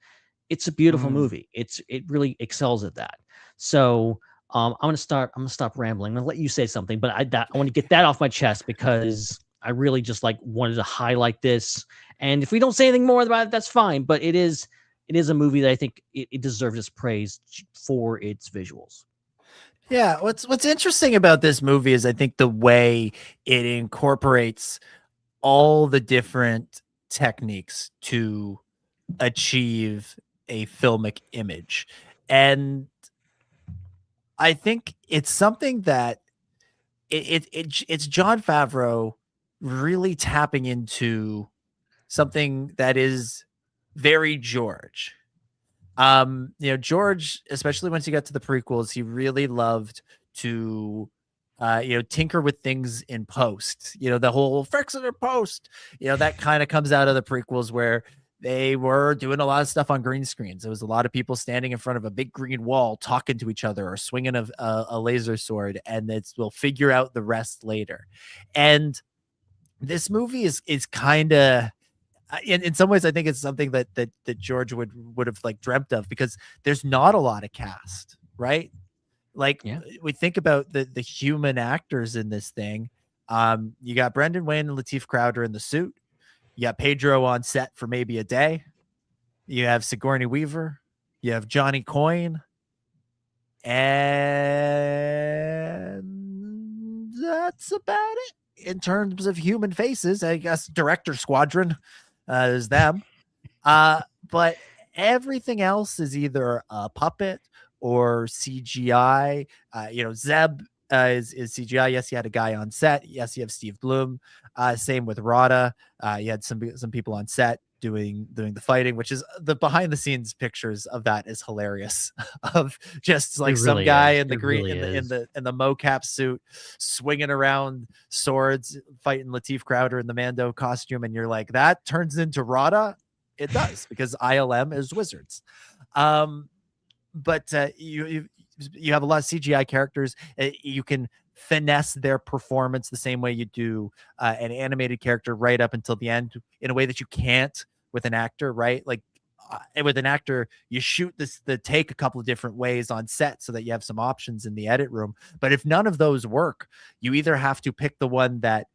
It's a beautiful movie. It really excels at that. So I'm gonna stop rambling. I'm gonna let you say something, but I want to get that off my chest, because I really just wanted to highlight this. And if we don't say anything more about it, that's fine. But it is a movie that I think it deserves its praise for its visuals. Yeah, what's interesting about this movie is I think the way it incorporates all the different techniques to achieve a filmic image. And I think it's something that it's Jon Favreau really tapping into something that is very George. George, especially once you got to the prequels, he really loved to tinker with things in post. The whole fix it in post, that kind of comes out of the prequels, where they were doing a lot of stuff on green screens. There was a lot of people standing in front of a big green wall talking to each other or swinging a laser sword, and we'll figure out the rest later. And this movie is kind of, in some ways, I think it's something that George would have dreamt of, because there's not a lot of cast, right? We think about the human actors in this thing. You got Brendan Wayne and Lateef Crowder in the suit. You got Pedro on set for maybe a day. You have Sigourney Weaver. You have Johnny Coyne. And that's about it in terms of human faces. I guess Director Squadron is them. But everything else is either a puppet or CGI. Zeb is CGI. Yes, you had a guy on set. Yes, you have Steve Bloom. Same with Rada. You had some people on set doing the fighting, which is the behind the scenes pictures of that is hilarious. Of just like some guy in the green in the mocap suit swinging around swords fighting Lateef Crowder in the Mando costume, and you're like, that turns into Rada. It does, because ILM is wizards. But you have a lot of CGI characters. You can finesse their performance the same way you do an animated character right up until the end, in a way that you can't with an actor, right? Like with an actor, you shoot the take a couple of different ways on set so that you have some options in the edit room. But if none of those work, you either have to pick the one that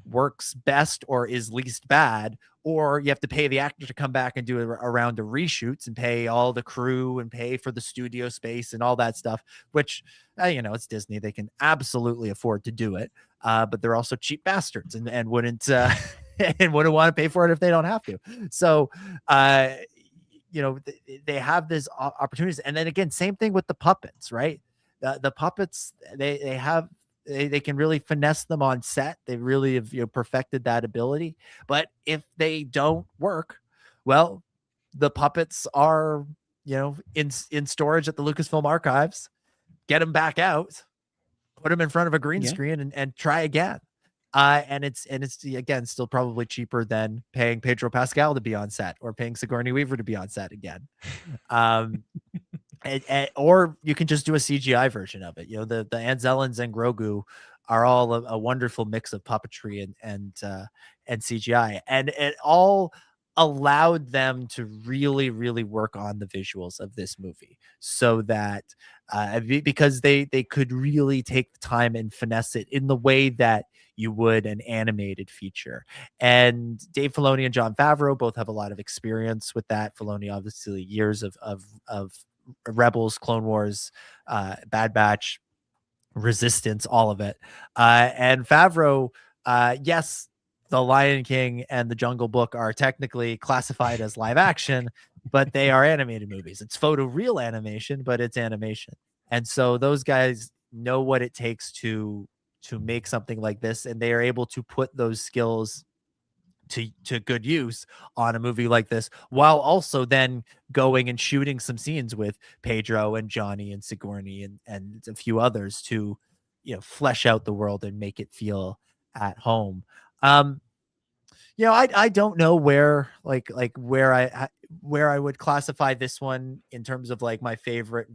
works best or is least bad, or you have to pay the actor to come back and do a round of reshoots and pay all the crew and pay for the studio space and all that stuff, which, it's Disney. They can absolutely afford to do it. But they're also cheap bastards and wouldn't and wouldn't want to pay for it if they don't have to. So, they have these opportunities. And then again, same thing with the puppets, right? The puppets, they can really finesse them on set. They really have perfected that ability. But if they don't work, well, the puppets are in storage at the Lucasfilm archives. Get them back out, put them in front of a green screen, and try again. And it's again still probably cheaper than paying Pedro Pascal to be on set or paying Sigourney Weaver to be on set again. Or you can just do a CGI version of it. The Anzellans and Grogu are all a wonderful mix of puppetry and CGI, and it all allowed them to really, really work on the visuals of this movie, so that because they could really take the time and finesse it in the way that you would an animated feature. And Dave Filoni and Jon Favreau both have a lot of experience with that. Filoni, obviously, years of Rebels, Clone Wars, Bad Batch, Resistance, all of it. And Favreau, yes, The Lion King and The Jungle Book are technically classified as live action, but they are animated movies. It's photoreal animation, but it's animation. And so those guys know what it takes to make something like this, and they are able to put those skills to good use on a movie like this, while also then going and shooting some scenes with Pedro and Johnny and Sigourney and a few others to flesh out the world and make it feel at home. I don't know where I would classify this one in terms of like my favorite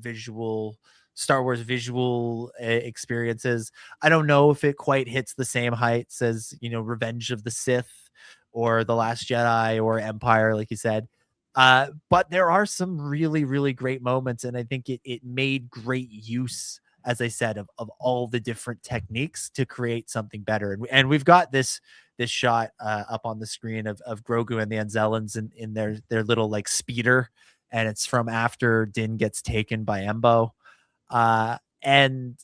Star Wars visual experiences. I don't know if it quite hits the same heights as Revenge of the Sith or The Last Jedi or Empire, like you said. But there are some really, really great moments, and I think it made great use, as I said, of all the different techniques to create something better. And we've got this shot up on the screen of Grogu and the Anzellans in their little like speeder, and it's from after Din gets taken by Embo. And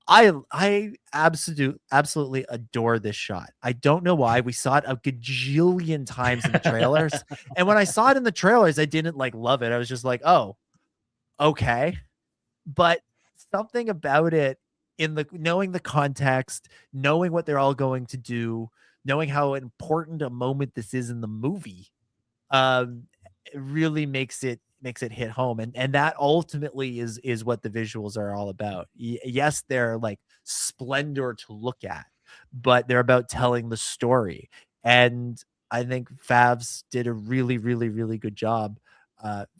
I absolutely adore this shot. I don't know why. We saw it a gajillion times in the trailers. And when I saw it in the trailers, I didn't love it. I was just like, oh, okay. But something about it, knowing the context, knowing what they're all going to do, knowing how important a moment this is in the movie, it really makes it hit home. And that ultimately is what the visuals are all about. Yes, they're like splendor to look at, but they're about telling the story. And I think Favs did a really, really, really good job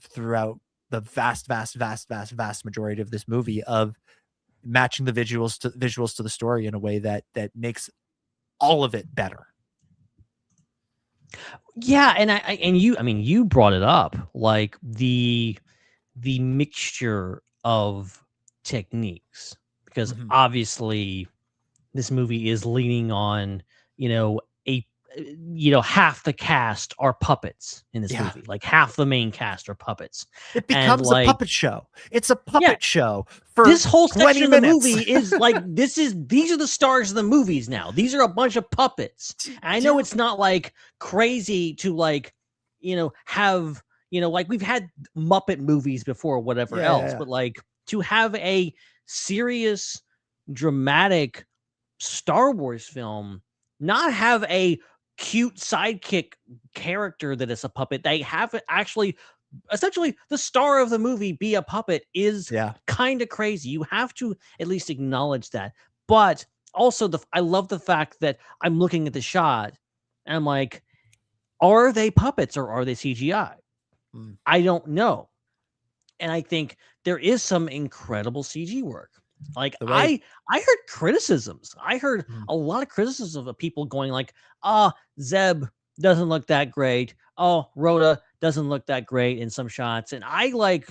throughout the vast majority of this movie of matching the visuals to the story in a way that makes all of it better. Yeah, and you brought it up, like the mixture of techniques, because obviously this movie is leaning on half the cast are puppets in this movie. Like half the main cast are puppets. It becomes a puppet show. It's a puppet show for this whole section of the minutes. movie is like these are the stars of the movies now. These are a bunch of puppets. And I know it's not like crazy to have like we've had Muppet movies before or whatever else, but like to have a serious dramatic Star Wars film, not have a cute sidekick character that is a puppet. They have it actually, essentially, the star of the movie be a puppet is kind of crazy. You have to at least acknowledge that. But also, I love the fact that I'm looking at the shot and I'm like, are they puppets or are they CGI? I don't know. And I think there is some incredible CG work. Like I heard criticisms. I heard a lot of criticisms of people going like, Zeb doesn't look that great. Oh, Rhoda doesn't look that great in some shots. And I like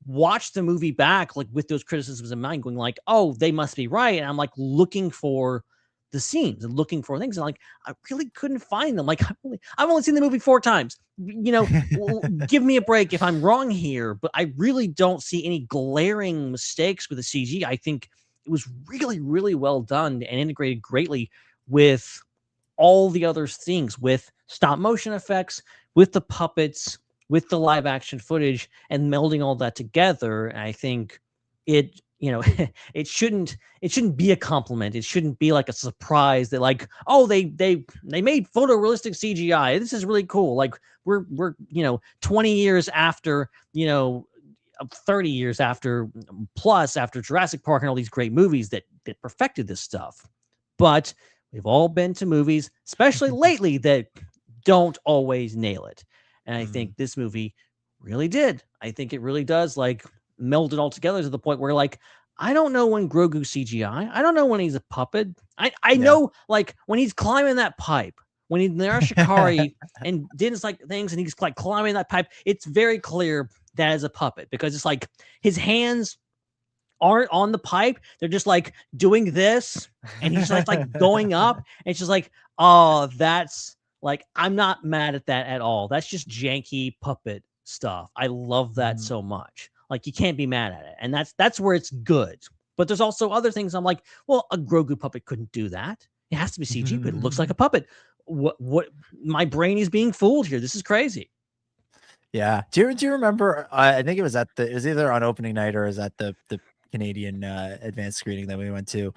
watched the movie back like with those criticisms in mind, going like, oh, they must be right. And I'm like looking for the scenes and looking for things. And like, I really couldn't find them. Like I've only seen the movie 4 times. You know, give me a break if I'm wrong here, but I really don't see any glaring mistakes with the CG. I think it was really, really well done and integrated greatly with all the other things, with stop motion effects, with the puppets, with the live action footage, and melding all that together. And I think it, you know, it shouldn't be a compliment. It shouldn't be like a surprise that like, oh, they made photorealistic CGI. This is really cool. Like we're 20 years after, 30 years after plus after Jurassic Park and all these great movies that perfected this stuff. But we've all been to movies, especially lately, that don't always nail it. And I think this movie really did. I think it really does like meld it all together to the point where like, I don't know when Grogu CGI. I don't know when he's a puppet. I know like when he's climbing that pipe, when he's there Shikari and Din's like things and he's like climbing that pipe, it's very clear that is a puppet because it's like his hands aren't on the pipe. They're just like doing this and he's just like going up. And it's just like, oh, that's like, I'm not mad at that at all. That's just janky puppet stuff. I love that so much. Like you can't be mad at it. And that's where it's good. But there's also other things I'm like, well, a Grogu puppet couldn't do that. It has to be CG, but it looks like a puppet. What my brain is being fooled here. This is crazy. Yeah. Do you remember? I think it was either on opening night or it was at the Canadian advanced screening that we went to.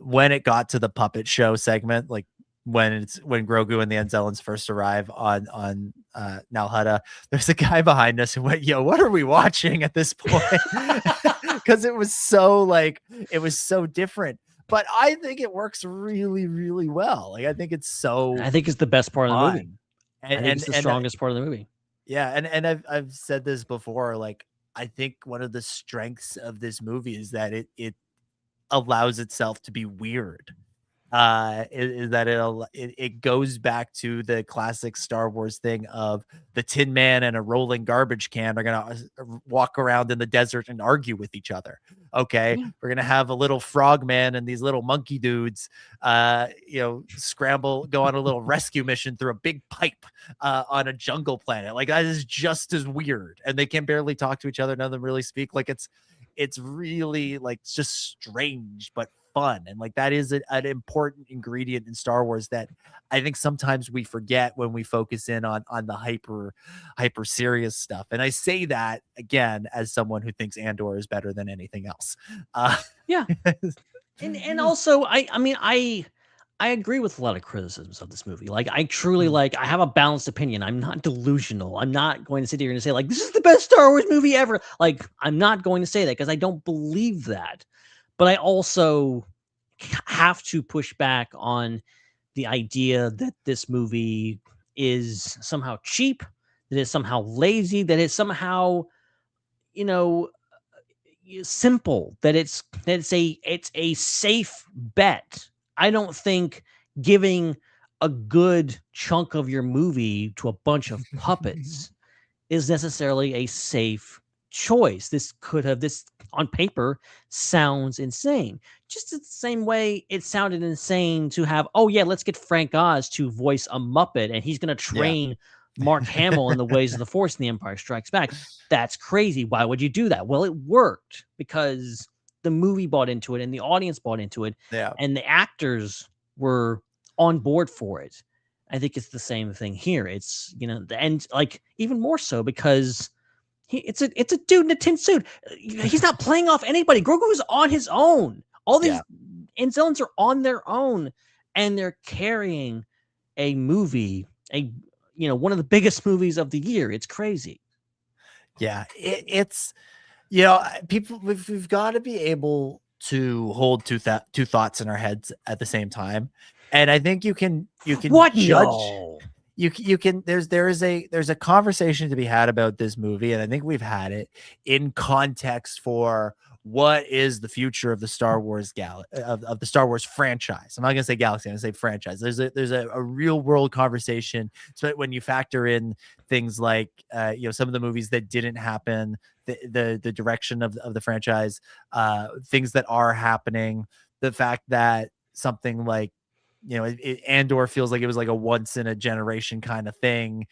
When it got to the puppet show segment, like when Grogu and the Anzellans first arrive on Nal Hutta, there's a guy behind us who went, "Yo, what are we watching at this point?" Because it was so different. But I think it works really, really well. Like I think it's the best part of the movie. And it's the strongest part of the movie. Yeah, and I've said this before. Like I think one of the strengths of this movie is that it allows itself to be weird. Is that it goes back to the classic Star Wars thing of the Tin Man and a rolling garbage can are gonna walk around in the desert and argue with each other. Okay, we're gonna have a little frog man and these little monkey dudes, scramble, go on a little rescue mission through a big pipe on a jungle planet. Like that is just as weird, and they can barely talk to each other. None of them really speak. Like it's really like just strange, but fun. And like that is an important ingredient in Star Wars that I think sometimes we forget when we focus in on the hyper serious stuff. And I say that again as someone who thinks Andor is better than anything else. Yeah. and also I agree with a lot of criticisms of this movie. Like I truly I have a balanced opinion. I'm not delusional. I'm not going to sit here and say like this is the best Star Wars movie ever. Like I'm not going to say that because I don't believe that. But I also have to push back on the idea that this movie is somehow cheap, that it's somehow lazy, that it's somehow, simple, that it's a safe bet. I don't think giving a good chunk of your movie to a bunch of puppets is necessarily a safe choice. This on paper sounds insane. Just the same way it sounded insane to have, let's get Frank Oz to voice a Muppet and he's going to train Mark Hamill in the ways of the Force in The Empire Strikes Back. That's crazy. Why would you do that? Well, it worked because the movie bought into it and the audience bought into it and the actors were on board for it. I think it's the same thing here. It's, and like even more so because it's a dude in a tin suit. He's not playing off anybody. Grogu is on his own. All these Anzellans are on their own, and they're carrying a movie, one of the biggest movies of the year. It's crazy. Yeah, it's people, we've got to be able to hold two thoughts in our heads at the same time, and I think you can what judge. no. You can there's a conversation to be had about this movie, and I think we've had it in context for what is the future of the Star Wars of the Star Wars franchise. I'm not gonna say galaxy, I'm gonna say franchise. There's a real world conversation. So when you factor in things like some of the movies that didn't happen, the direction of the franchise, things that are happening, the fact that something like Andor feels like it was like a once in a generation kind of thing,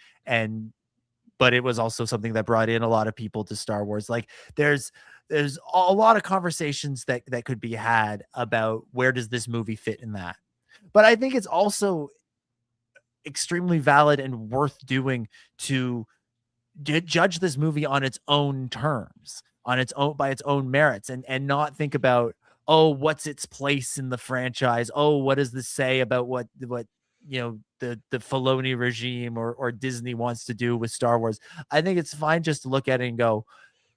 but it was also something that brought in a lot of people to Star Wars. Like there's a lot of conversations that could be had about where does this movie fit in that. But I think it's also extremely valid and worth doing to judge this movie on its own terms, by its own merits, and not think about, oh, what's its place in the franchise? Oh, what does this say about what the Filoni regime or Disney wants to do with Star Wars? I think it's fine just to look at it and go,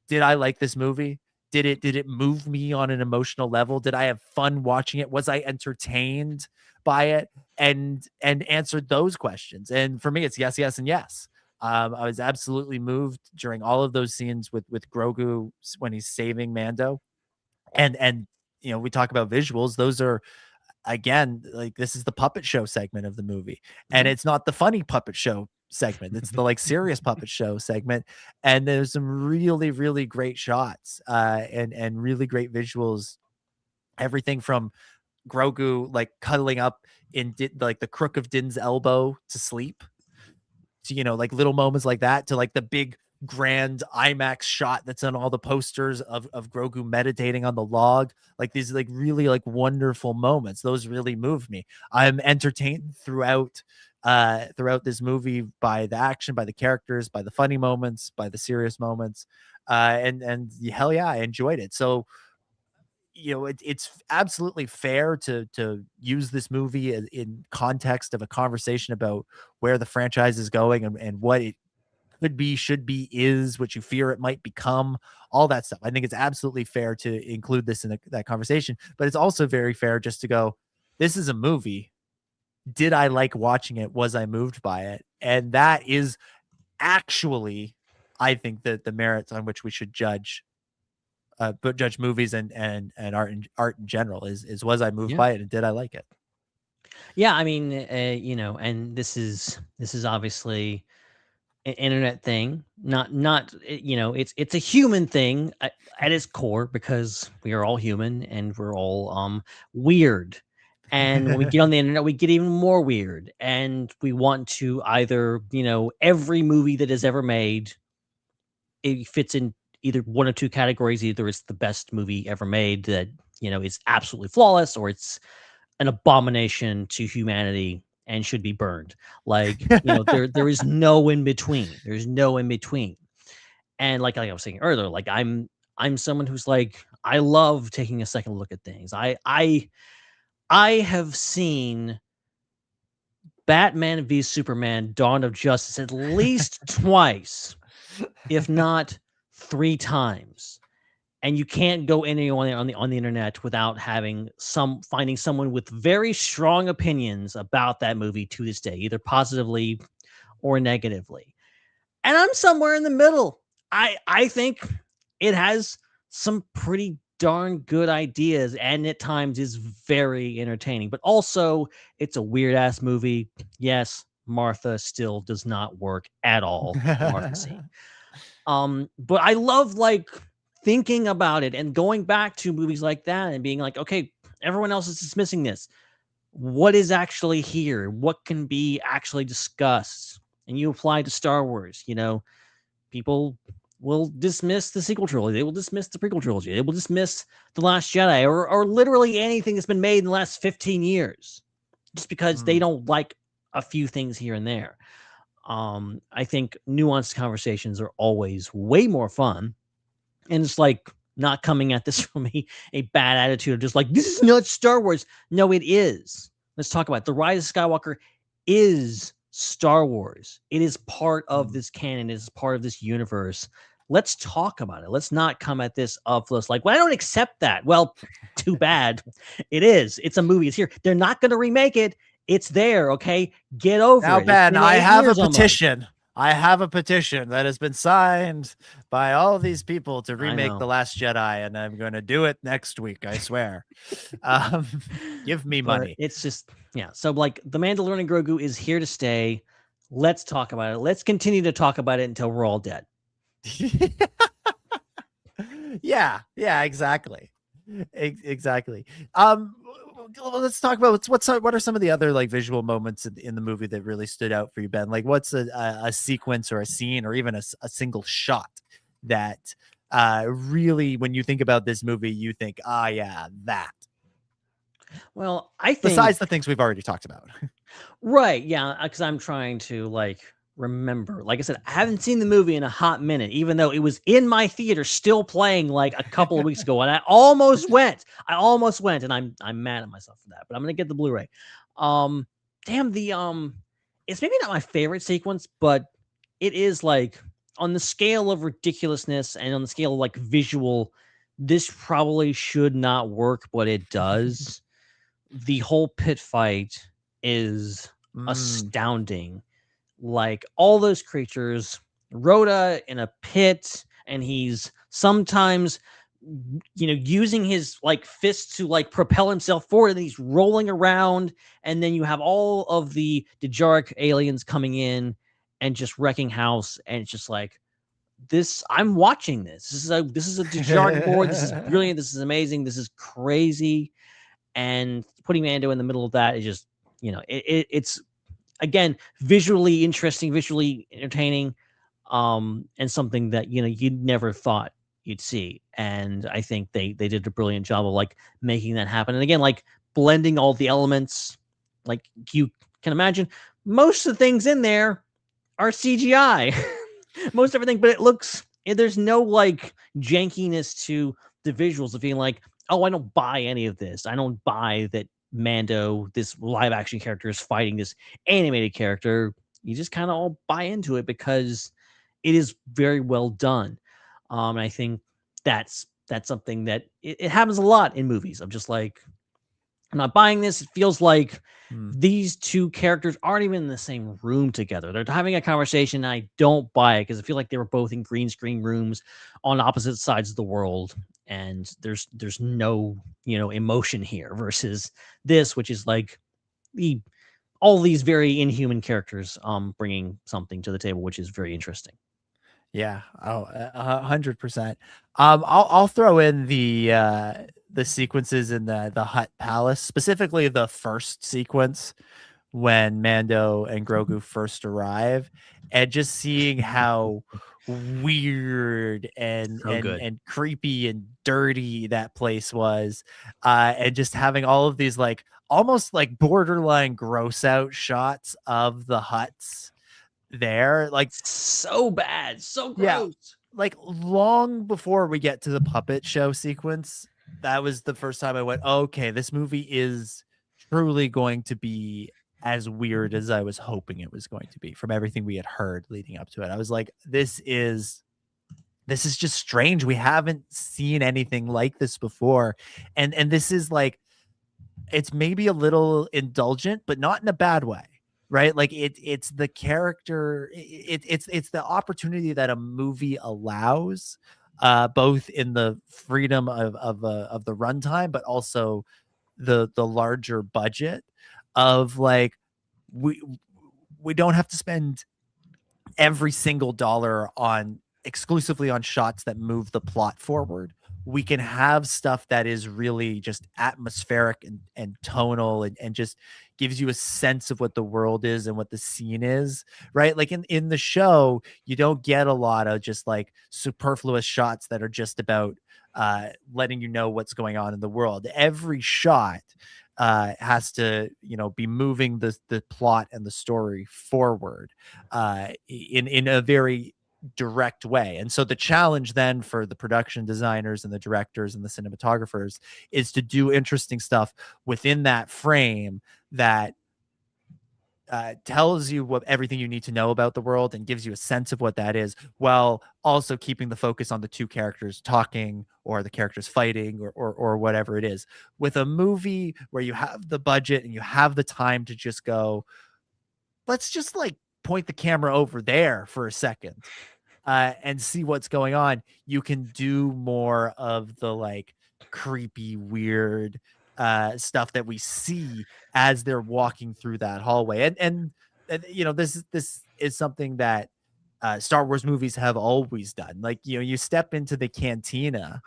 did I like this movie? Did it move me on an emotional level? Did I have fun watching it? Was I entertained by it? And answered those questions. And for me, it's yes, yes, and yes. I was absolutely moved during all of those scenes with Grogu when he's saving Mando. And we talk about visuals. Those are, again, like, this is the puppet show segment of the movie. And it's not the funny puppet show segment. It's the serious puppet show segment. And there's some really, really great shots and really great visuals. Everything from Grogu cuddling up in the crook of Din's elbow to sleep, to little moments like that, to the big grand IMAX shot that's on all the posters of Grogu meditating on the log. These really wonderful moments. Those really moved me. I'm entertained throughout this movie by the action, by the characters, by the funny moments, by the serious moments, and hell yeah, I enjoyed it. So it's absolutely fair to use this movie in context of a conversation about where the franchise is going and what it could be, should be, is, what you fear it might become, all that stuff. I think it's absolutely fair to include this in that conversation, but it's also very fair just to go, this is a movie. Did I like watching it? Was I moved by it? And that is actually, I think, that the merits on which we should judge movies and art in general is was I moved by it, and did I like it? Yeah, I mean, and this is obviously an internet thing, not it's a human thing at its core, because we are all human and we're all weird. And when we get on the internet, we get even more weird, and we want to either, every movie that is ever made, it fits in either one or two categories. Either it's the best movie ever made that, is absolutely flawless, or it's an abomination to humanity and should be burned. There is no in between. There's no in between. And like I was saying earlier, I'm someone who's I love taking a second look at things. I have seen Batman v Superman: Dawn of Justice at least twice, if not 3 times. And you can't go anywhere on the internet without finding someone with very strong opinions about that movie to this day, either positively or negatively. And I'm somewhere in the middle. I think it has some pretty darn good ideas, and at times is very entertaining, but also it's a weird ass movie. Yes, Martha still does not work at all. Martha scene. But I love thinking about it and going back to movies like that and being okay, everyone else is dismissing this. What is actually here? What can be actually discussed? And you apply to Star Wars, people will dismiss the sequel trilogy. They will dismiss the prequel trilogy. They will dismiss The Last Jedi or literally anything that's been made in the last 15 years just because they don't like a few things here and there. I think nuanced conversations are always way more fun. And it's not coming at this from a bad attitude of just this is not Star Wars. No, it is. Let's talk about it. The Rise of Skywalker is Star Wars. It is part of this canon. It is part of this universe. Let's talk about it. Let's not come at this upless like, well, I don't accept that. Well, too bad. It is. It's a movie. It's here. They're not going to remake it. It's there. Okay, get over now, it. Ben, I have a almost. petition. I have a petition that has been signed by all of these people to remake The Last Jedi, and I'm going to do it next week. I swear. Give me money. It's just, yeah. So like the Mandalorian and Grogu is here to stay. Let's talk about it. Let's continue to talk about it until we're all dead. Yeah, exactly. Exactly. Let's talk about what are some of the other like visual moments in the movie that really stood out for you, Ben? Like what's a sequence or a scene or even a single shot that really, when you think about this movie, you think, that. Well, I think besides the things we've already talked about. Right. Yeah. Because I'm trying to like remember. Like I said, I haven't seen the movie in a hot minute, even though it was in my theater still playing like a couple of weeks ago. And I almost went. And I'm mad at myself for that. But I'm gonna get the Blu-ray. It's maybe not my favorite sequence, but it is like on the scale of ridiculousness and on the scale of like visual, this probably should not work, but it does. The whole pit fight is astounding. Like all those creatures, Rhoda in a pit, and he's sometimes, using his like fists to like propel himself forward, and he's rolling around, and then you have all of the Dejaric aliens coming in and just wrecking house, and it's just like this. I'm watching this. This is a Dejaric board. This is brilliant. This is amazing. This is crazy, and putting Mando in the middle of that is just, it's again visually interesting, visually entertaining, and something that you never thought you'd see. And I think they did a brilliant job of like making that happen. And again, like blending all the elements, like you can imagine, most of the things in there are CGI, most everything, but there's no like jankiness to the visuals of being like, oh, I don't buy any of this. I don't buy that Mando, this live action character, is fighting this animated character. You just kind of all buy into it because it is very well done. And I think that's something that it happens a lot in movies. I'm just like, I'm not buying this. It feels like these two characters aren't even in the same room together. They're having a conversation, and I don't buy it because I feel like they were both in green screen rooms on opposite sides of the world, and there's no emotion here versus this, which is like all these very inhuman characters bringing something to the table, which is very interesting. Yeah. 100%. I'll throw in the sequences in the Hutt Palace, specifically the first sequence when Mando and Grogu first arrive, and just seeing how weird and creepy and dirty that place was, and just having all of these like almost like borderline gross out shots of the huts there, like so bad, so gross. Yeah, like long before we get to the puppet show sequence, that was the first time I went, okay, this movie is truly going to be as weird as I was hoping it was going to be from everything we had heard leading up to it. I was like, this is just strange. We haven't seen anything like this before. And this is like, it's maybe a little indulgent, but not in a bad way. Right? Like it's the character, it's the opportunity that a movie allows, both in the freedom of the runtime, but also the larger budget of like, we don't have to spend every single dollar exclusively on shots that move the plot forward. We can have stuff that is really just atmospheric and tonal and just gives you a sense of what the world is and what the scene is, right? Like in the show, you don't get a lot of just like superfluous shots that are just about letting you know what's going on in the world. Every shot has to, be moving the plot and the story forward in a very direct way. And so the challenge then for the production designers and the directors and the cinematographers is to do interesting stuff within that frame that tells you everything you need to know about the world and gives you a sense of what that is, while also keeping the focus on the two characters talking or the characters fighting or whatever it is. With a movie where you have the budget and you have the time to just go, let's just like point the camera over there for a second and see what's going on, you can do more of the like creepy, weird stuff that we see as they're walking through that hallway. And you know, this is something that Star Wars movies have always done. Like, you know, you step into the cantina,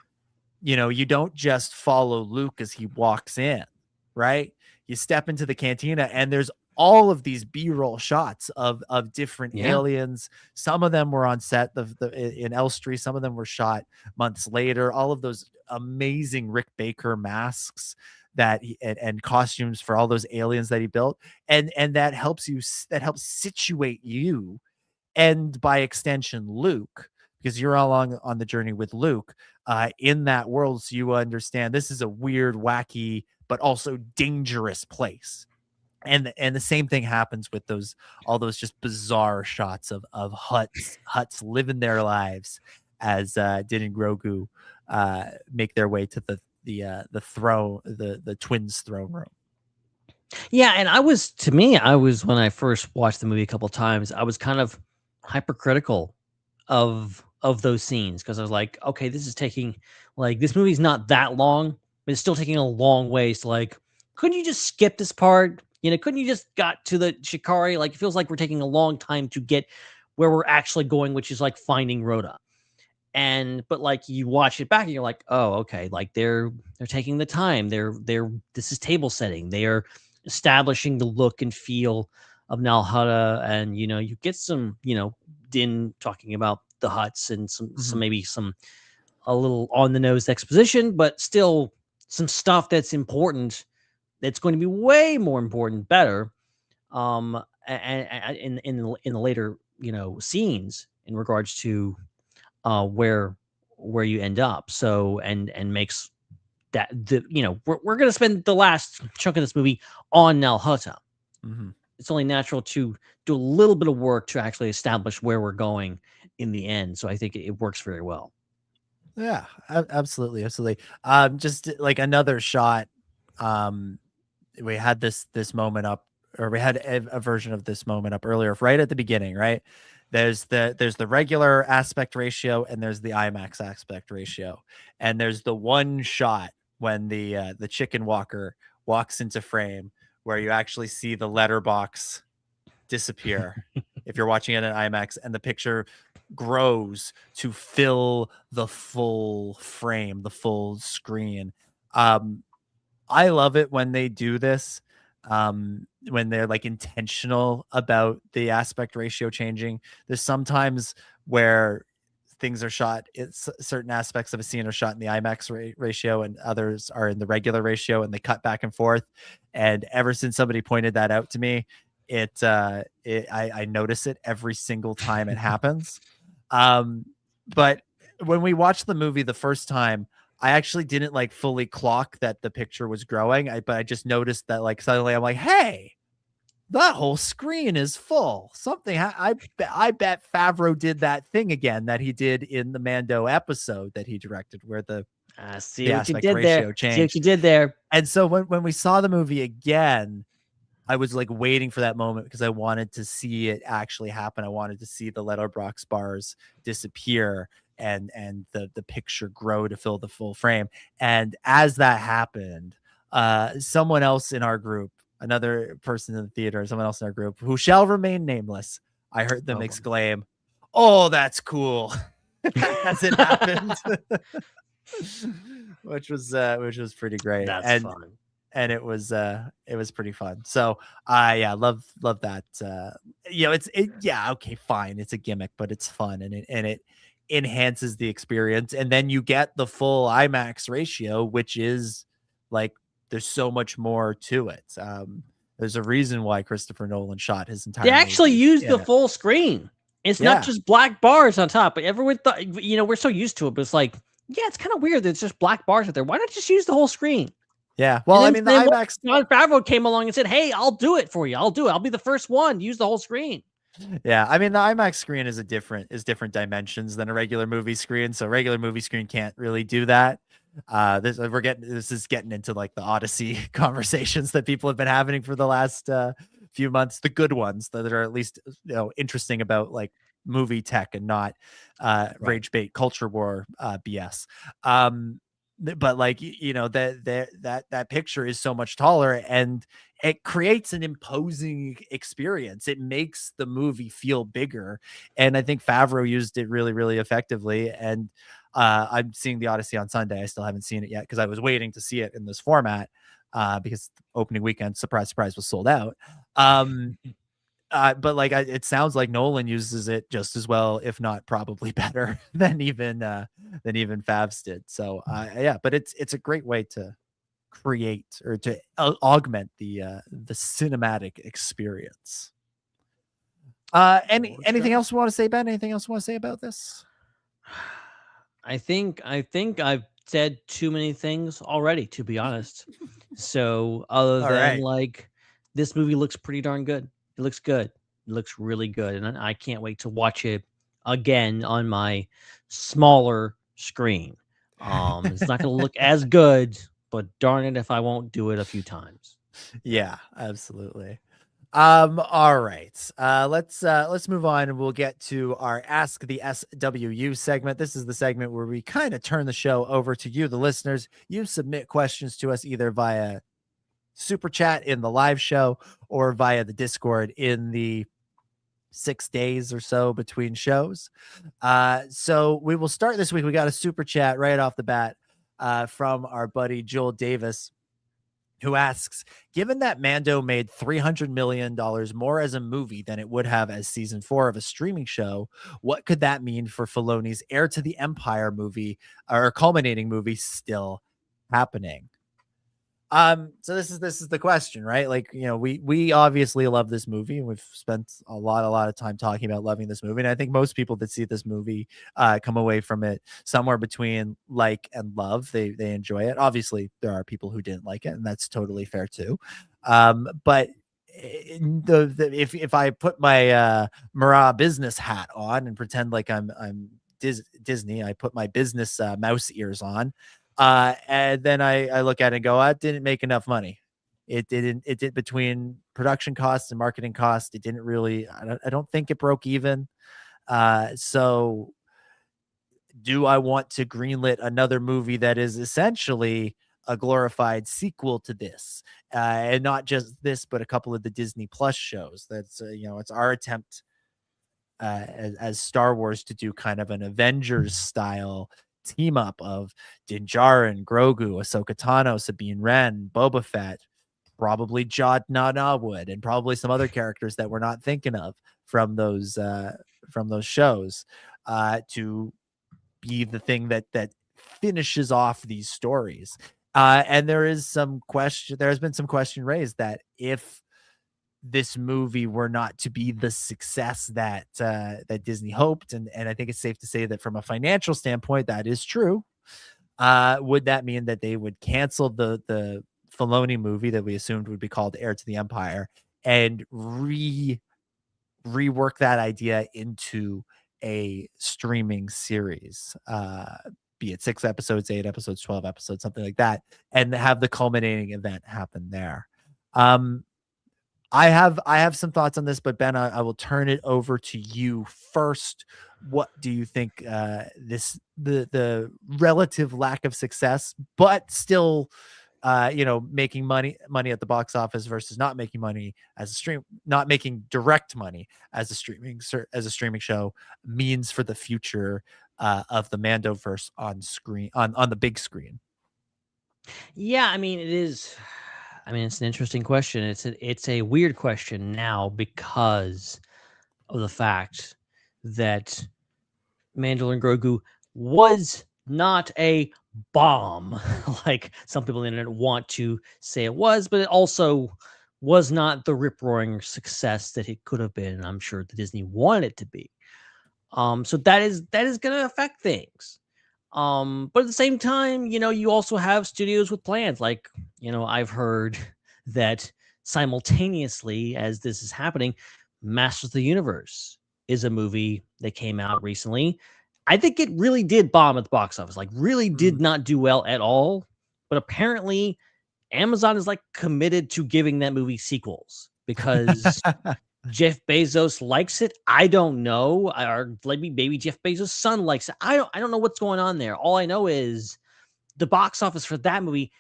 you know, you don't just follow Luke as he walks in, right? You step into the cantina and there's all of these B-roll shots of different aliens. Some of them were on set in Elstree. Some of them were shot months later. All of those amazing Rick Baker masks and costumes for all those aliens that he built. And that helps situate you, and by extension, Luke, because you're all on the journey with Luke in that world. So you understand this is a weird, wacky, but also dangerous place. And the same thing happens with all those just bizarre shots of Hutts living their lives as Din and Grogu make their way to the throne, the twins' throne room. Yeah, and I was when I first watched the movie a couple of times, I was kind of hypercritical of those scenes, because I was like, okay, this movie's not that long, but it's still taking a long ways to like, couldn't you just skip this part? You know, couldn't you just got to the Shikari? Like, it feels like we're taking a long time to get where we're actually going, which is like finding Rhoda. But like you watch it back and you're like, oh, okay, like they're taking the time. This is table setting. They are establishing the look and feel of Nal Hutta, and you know, you get some, you know, Din talking about the Hutts and some maybe a little on the nose exposition, but still some stuff that's important. It's going to be way more important, better, and in the later, you know, scenes in regards to where you end up. So and makes that we're going to spend the last chunk of this movie on Nal Hutta. It's only natural to do a little bit of work to actually establish where we're going in the end. So I think it works very well. Yeah, absolutely. Just like another shot. We had this moment up, or we had a version of this moment up earlier, right at the beginning, right? There's the regular aspect ratio and there's the IMAX aspect ratio. And there's the one shot when the chicken walker walks into frame where you actually see the letterbox disappear if you're watching it in IMAX, and the picture grows to fill the full frame, the full screen. I love it when they do this, when they're like intentional about the aspect ratio changing. There's sometimes where things are shot, certain aspects of a scene are shot in the IMAX ratio and others are in the regular ratio, and they cut back and forth. And ever since somebody pointed that out to me, I notice it every single time it happens. But when we watched the movie the first time, I actually didn't like fully clock that the picture was growing. But I just noticed that like suddenly I'm like, hey, that whole screen is full. Something I bet Favreau did that thing again that he did in the Mando episode that he directed, where the aspect ratio changed. See what you did there. And so when we saw the movie again, I was like waiting for that moment because I wanted to see it actually happen. I wanted to see the letterbox bars disappear and the picture grow to fill the full frame. And as that happened, someone else in our group, another person in the theater, someone else in our group who shall remain nameless, I heard them exclaim, "Oh, that's cool." As it happened. which was pretty great. That's fun. And it was pretty fun. So yeah, love that. Okay, fine. It's a gimmick, but it's fun and it enhances the experience. And then you get the full IMAX ratio, which is like, there's so much more to it. There's a reason why Christopher Nolan shot his entire They actually used the full screen. It's not just black bars on top, but everyone thought, we're so used to it, but it's like, yeah, it's kind of weird that it's just black bars out there. Why not just use the whole screen? Yeah. Well, I mean, the IMAX. Jon Favreau came along and said, "Hey, I'll do it for you. I'll do it. I'll be the first one. Use the whole screen." Yeah, I mean, the IMAX screen is different dimensions than a regular movie screen. So regular movie screen can't really do that. This is getting into like the Odyssey conversations that people have been having for the last few months, the good ones that are at least interesting about like movie tech and not rage bait culture war BS. But like that picture is so much taller and it creates an imposing experience. It makes the movie feel bigger, and I think Favreau used it really, really effectively. And I'm seeing the Odyssey on Sunday. I still haven't seen it yet because I was waiting to see it in this format because opening weekend, surprise, surprise, was sold out. But like it sounds like Nolan uses it just as well, if not probably better than even Favs did. So yeah, but it's a great way to create or to augment the cinematic experience. Anything else you want to say, Ben? Anything else you want to say about this? I think I've said too many things already, to be honest. So other than like, this movie looks pretty darn good. It looks good. It looks really good. And I can't wait to watch it again on my smaller screen. It's not going to look as good, but darn it if I won't do it a few times. Yeah, absolutely. All right. Let's move on and we'll get to our Ask the SWU segment. This is the segment where we kind of turn the show over to you, the listeners. You submit questions to us either via super chat in the live show or via the Discord in the 6 days or so between shows. So we will start this week. We got a super chat right off the bat from our buddy Joel Davis, who asks, given that Mando made $300 million more as a movie than it would have as season 4 of a streaming show, what could that mean for Filoni's Heir to the Empire movie or culminating movie still happening? So this is the question, right? Like, we obviously love this movie and we've spent a lot of time talking about loving this movie. And I think most people that see this movie come away from it somewhere between like and love. They enjoy it. Obviously there are people who didn't like it, and that's totally fair too. But if I put my Mara business hat on and pretend like I'm Disney, I put my business mouse ears on. And then I look at it and go, it didn't make enough money. It did between production costs and marketing costs. It didn't really, I don't think it broke even. So do I want to greenlit another movie that is essentially a glorified sequel to this? And not just this, but a couple of the Disney Plus shows. That's, it's our attempt as Star Wars to do kind of an Avengers style team up of Din Djarin, Grogu, Ahsoka Tano, Sabine Wren, Boba Fett, probably Jod Nanawood, and probably some other characters that we're not thinking of from those shows to be the thing that finishes off these stories. And there has been some question raised that if this movie were not to be the success that Disney hoped, and I think it's safe to say that from a financial standpoint that is true, would that mean that they would cancel the Filoni movie that we assumed would be called Heir to the Empire and rework that idea into a streaming series, be it 6 episodes, 8 episodes, 12 episodes, something like that, and have the culminating event happen there? I have some thoughts on this, but Ben, I will turn it over to you first. What do you think the relative lack of success, but still, making money at the box office versus not making direct money as a streaming show means for the future of the Mandoverse on screen on the big screen? Yeah, I mean, it's an interesting question. It's a weird question now because of the fact that Mandalorian and Grogu was not a bomb like some people on the internet want to say it was, but it also was not the rip-roaring success that it could have been, and I'm sure that Disney wanted it to be. So that is going to affect things. But at the same time, you also have studios with plans. Like, I've heard that simultaneously as this is happening, Masters of the Universe is a movie that came out recently. I think it really did bomb at the box office, like really did not do well at all. But apparently Amazon is like committed to giving that movie sequels because Jeff Bezos likes it. I don't know. Or maybe Jeff Bezos' son likes it. I don't know what's going on there. All I know is the box office for that movie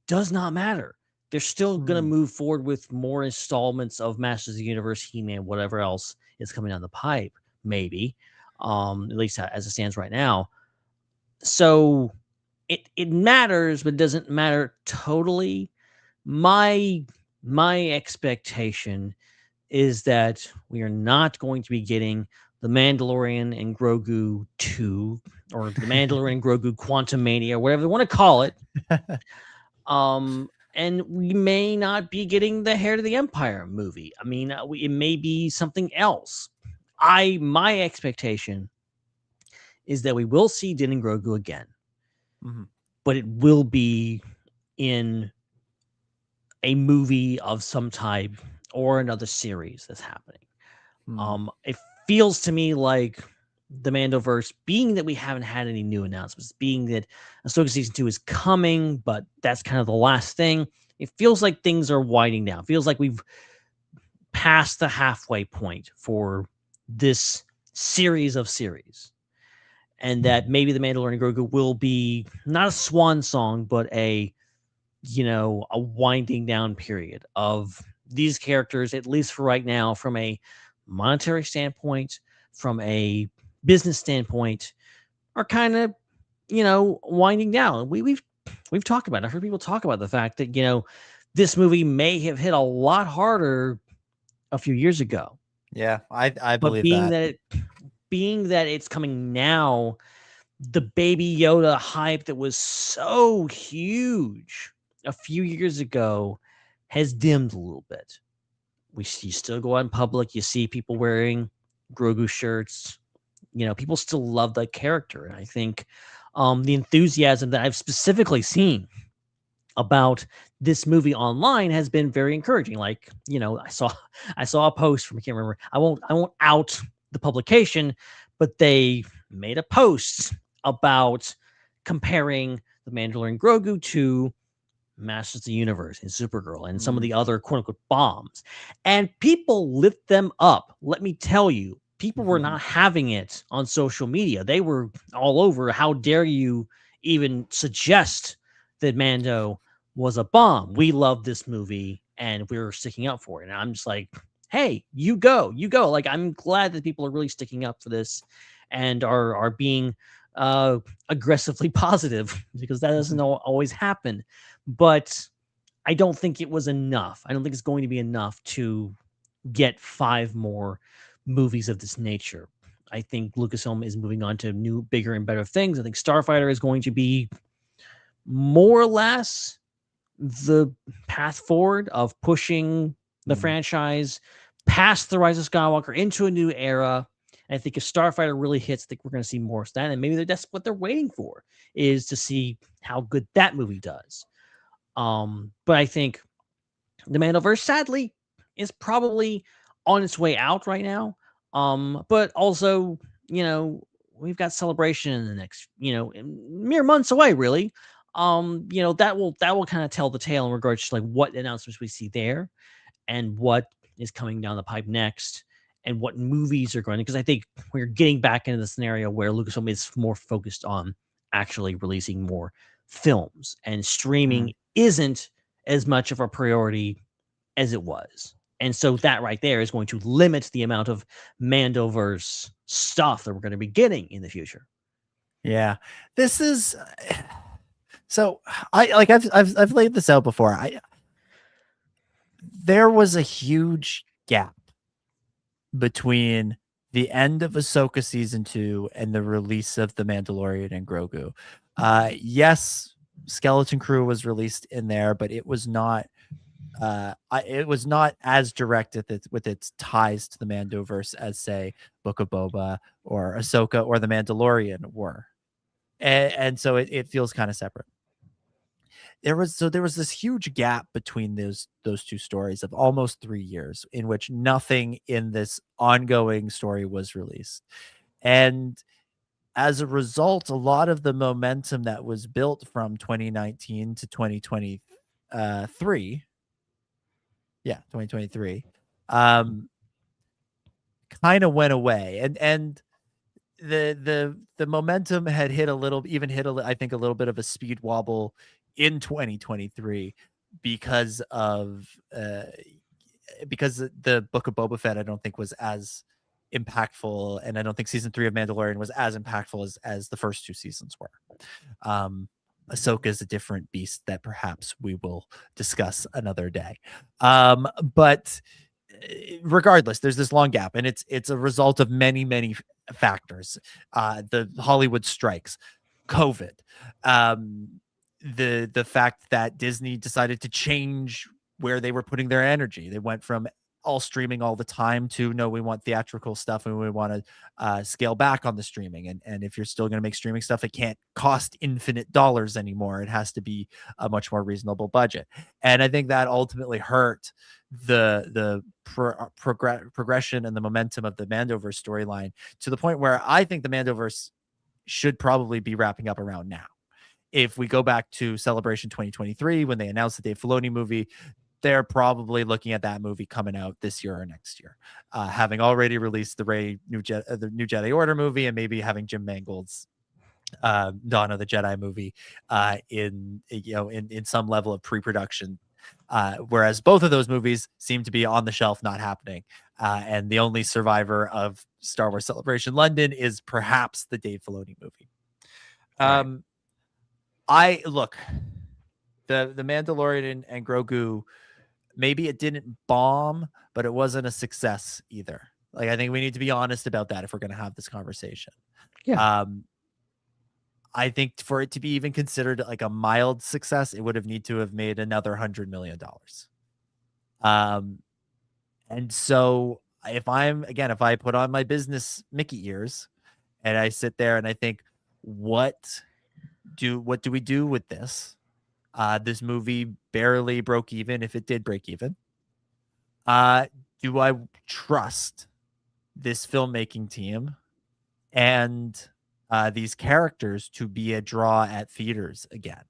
does not matter. They're still going to move forward with more installments of Masters of the Universe, He-Man, whatever else is coming down the pipe, maybe. At least as it stands right now. So it matters, but it doesn't matter totally. My expectation is that we are not going to be getting the Mandalorian and Grogu 2 or the Mandalorian and Grogu Quantum Mania, whatever they want to call it. And we may not be getting the Heir to the Empire movie. I mean, it may be something else. My expectation is that we will see Din and Grogu again, but it will be in a movie of some type or another series that's happening. It feels to me like the Mandoverse, being that we haven't had any new announcements, being that Ahsoka Season 2 is coming, but that's kind of the last thing. It feels like things are winding down. It feels like we've passed the halfway point for this series of series. And that maybe the Mandalorian Grogu will be not a swan song, but a winding down period of these characters, at least for right now, from a monetary standpoint, from a business standpoint, are kind of, winding down. We've talked about it. I've heard people talk about the fact that, this movie may have hit a lot harder a few years ago. Yeah, I believe being that it's coming now, the Baby Yoda hype that was so huge a few years ago has dimmed a little bit. You still go out in public, you see people wearing Grogu shirts. People still love that character. And I think the enthusiasm that I've specifically seen about this movie online has been very encouraging. Like, I saw a post from, I can't remember. I won't out the publication, but they made a post about comparing the Mandalorian Grogu to Masters of the Universe and Supergirl and some of the other quote unquote bombs. And people lit them up. Let me tell you, people were not having it on social media. They were all over. How dare you even suggest that Mando was a bomb? We love this movie and we're sticking up for it. And I'm just like, hey, you go. Like, I'm glad that people are really sticking up for this and are being aggressively positive, because that doesn't always happen. But I don't think it was enough. I don't think it's going to be enough to get 5 more movies of this nature. I think Lucasfilm is moving on to new, bigger, and better things. I think Starfighter is going to be more or less the path forward of pushing the franchise past the Rise of Skywalker into a new era. And I think if Starfighter really hits, I think we're going to see more of that. And maybe that's what they're waiting for, is to see how good that movie does. But I think the Mandoverse, sadly, is probably on its way out right now. But also, we've got Celebration in the next, mere months away, really. That will kind of tell the tale in regards to like what announcements we see there and what is coming down the pipe next and what movies are going to, because I think we're getting back into the scenario where Lucasfilm is more focused on actually releasing more films, and streaming isn't as much of a priority as it was. And so that right there is going to limit the amount of Mandoverse stuff that we're going to be getting in the future. Yeah, this is so. I've laid this out before. There was a huge gap between the end of Ahsoka Season 2 and the release of The Mandalorian and Grogu. Yes, Skeleton Crew was released in there, but it was not as direct with its ties to the Mandoverse as, say, Book of Boba or Ahsoka or The Mandalorian were. and so it feels kind of separate. There was this huge gap between those two stories of almost 3 years in which nothing in this ongoing story was released. And as a result, a lot of the momentum that was built from 2019 to 2023, 2023, kind of went away. And the momentum had hit a little bit of a speed wobble in 2023 because of the Book of Boba Fett I don't think was as impactful, and I don't think season 3 of Mandalorian was as impactful as the first 2 seasons were. Ahsoka is a different beast that perhaps we will discuss another day. But regardless, there's this long gap, and it's a result of many factors. The Hollywood strikes, COVID, the fact that Disney decided to change where they were putting their energy. They went from all streaming all the time to no, we want theatrical stuff, and we want to scale back on the streaming. And if you're still going to make streaming stuff, it can't cost infinite dollars anymore. It has to be a much more reasonable budget. And I think that ultimately hurt the progression and the momentum of the Mandoverse storyline, to the point where I think the Mandoverse should probably be wrapping up around now. If we go back to Celebration 2023, when they announced the Dave Filoni movie, they're probably looking at that movie coming out this year or next year, having already released the New Jedi Order movie, and maybe having Jim Mangold's Dawn of the Jedi movie in some level of pre-production. Whereas both of those movies seem to be on the shelf, not happening. And the only survivor of Star Wars Celebration London is perhaps the Dave Filoni movie. Right. The Mandalorian and Grogu, maybe it didn't bomb, but it wasn't a success either. Like, I think we need to be honest about that if we're going to have this conversation. Yeah. I think for it to be even considered like a mild success, it would have need to have made another $100 million. And so if I put on my business Mickey ears and I sit there and I think, what do we do with this? This movie barely broke even, if it did break even. Do I trust this filmmaking team and these characters to be a draw at theaters again?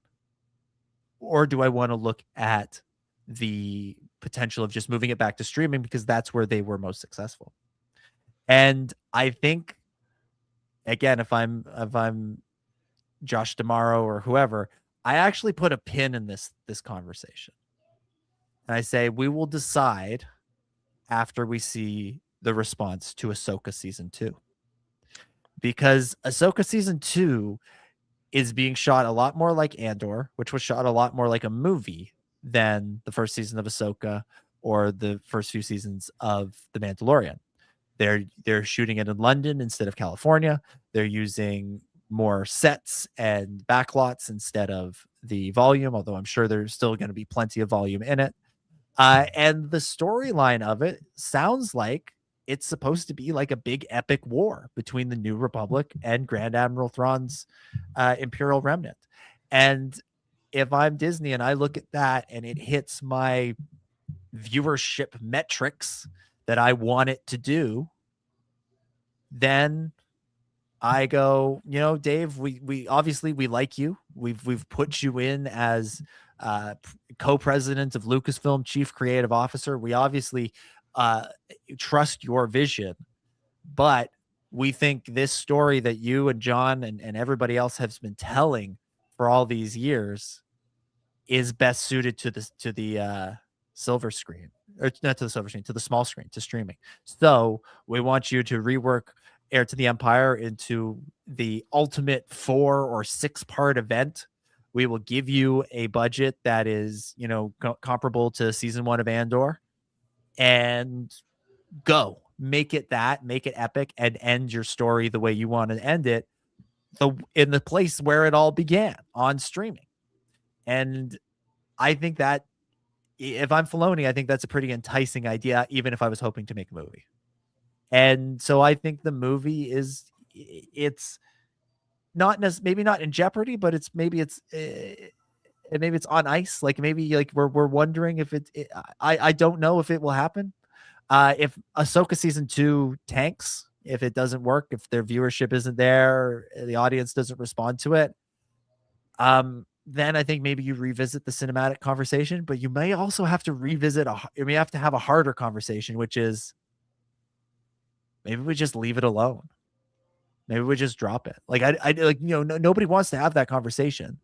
Or do I want to look at the potential of just moving it back to streaming, because that's where they were most successful? And I think, again, if I'm Josh D'Amaro or whoever, I actually put a pin in this conversation. And I say, we will decide after we see the response to Ahsoka season 2. Because Ahsoka season 2 is being shot a lot more like Andor, which was shot a lot more like a movie than the first season of Ahsoka or the first few seasons of The Mandalorian. They're shooting it in London instead of California. They're using more sets and backlots instead of the volume, although I'm sure there's still going to be plenty of volume in it. And the storyline of it sounds like it's supposed to be like a big epic war between the New Republic and Grand Admiral Thrawn's Imperial Remnant. And if I'm Disney and I look at that and it hits my viewership metrics that I want it to do, then I go, Dave, we obviously we like you. We've put you in as co-president of Lucasfilm, chief creative officer. We obviously trust your vision, but we think this story that you and John and everybody else has been telling for all these years is best suited to the silver screen, or not to the silver screen, to the small screen, to streaming. So we want you to rework Heir to the Empire into the ultimate 4 or 6 part event. We will give you a budget that is, comparable to season 1 of Andor, and go make it epic and end your story the way you want to end it, in the place where it all began, on streaming. And I think that if I'm Filoni, I think that's a pretty enticing idea, even if I was hoping to make a movie. And so I think the movie it's maybe not in jeopardy, but maybe it's on ice. Like maybe like we're wondering if I don't know if it will happen. If Ahsoka season 2 tanks, if it doesn't work, if their viewership isn't there, the audience doesn't respond to it, then I think maybe you revisit the cinematic conversation, but you may also have to you may have to have a harder conversation, which is maybe we just leave it alone. Maybe we just drop it. Like I like, nobody wants to have that conversation,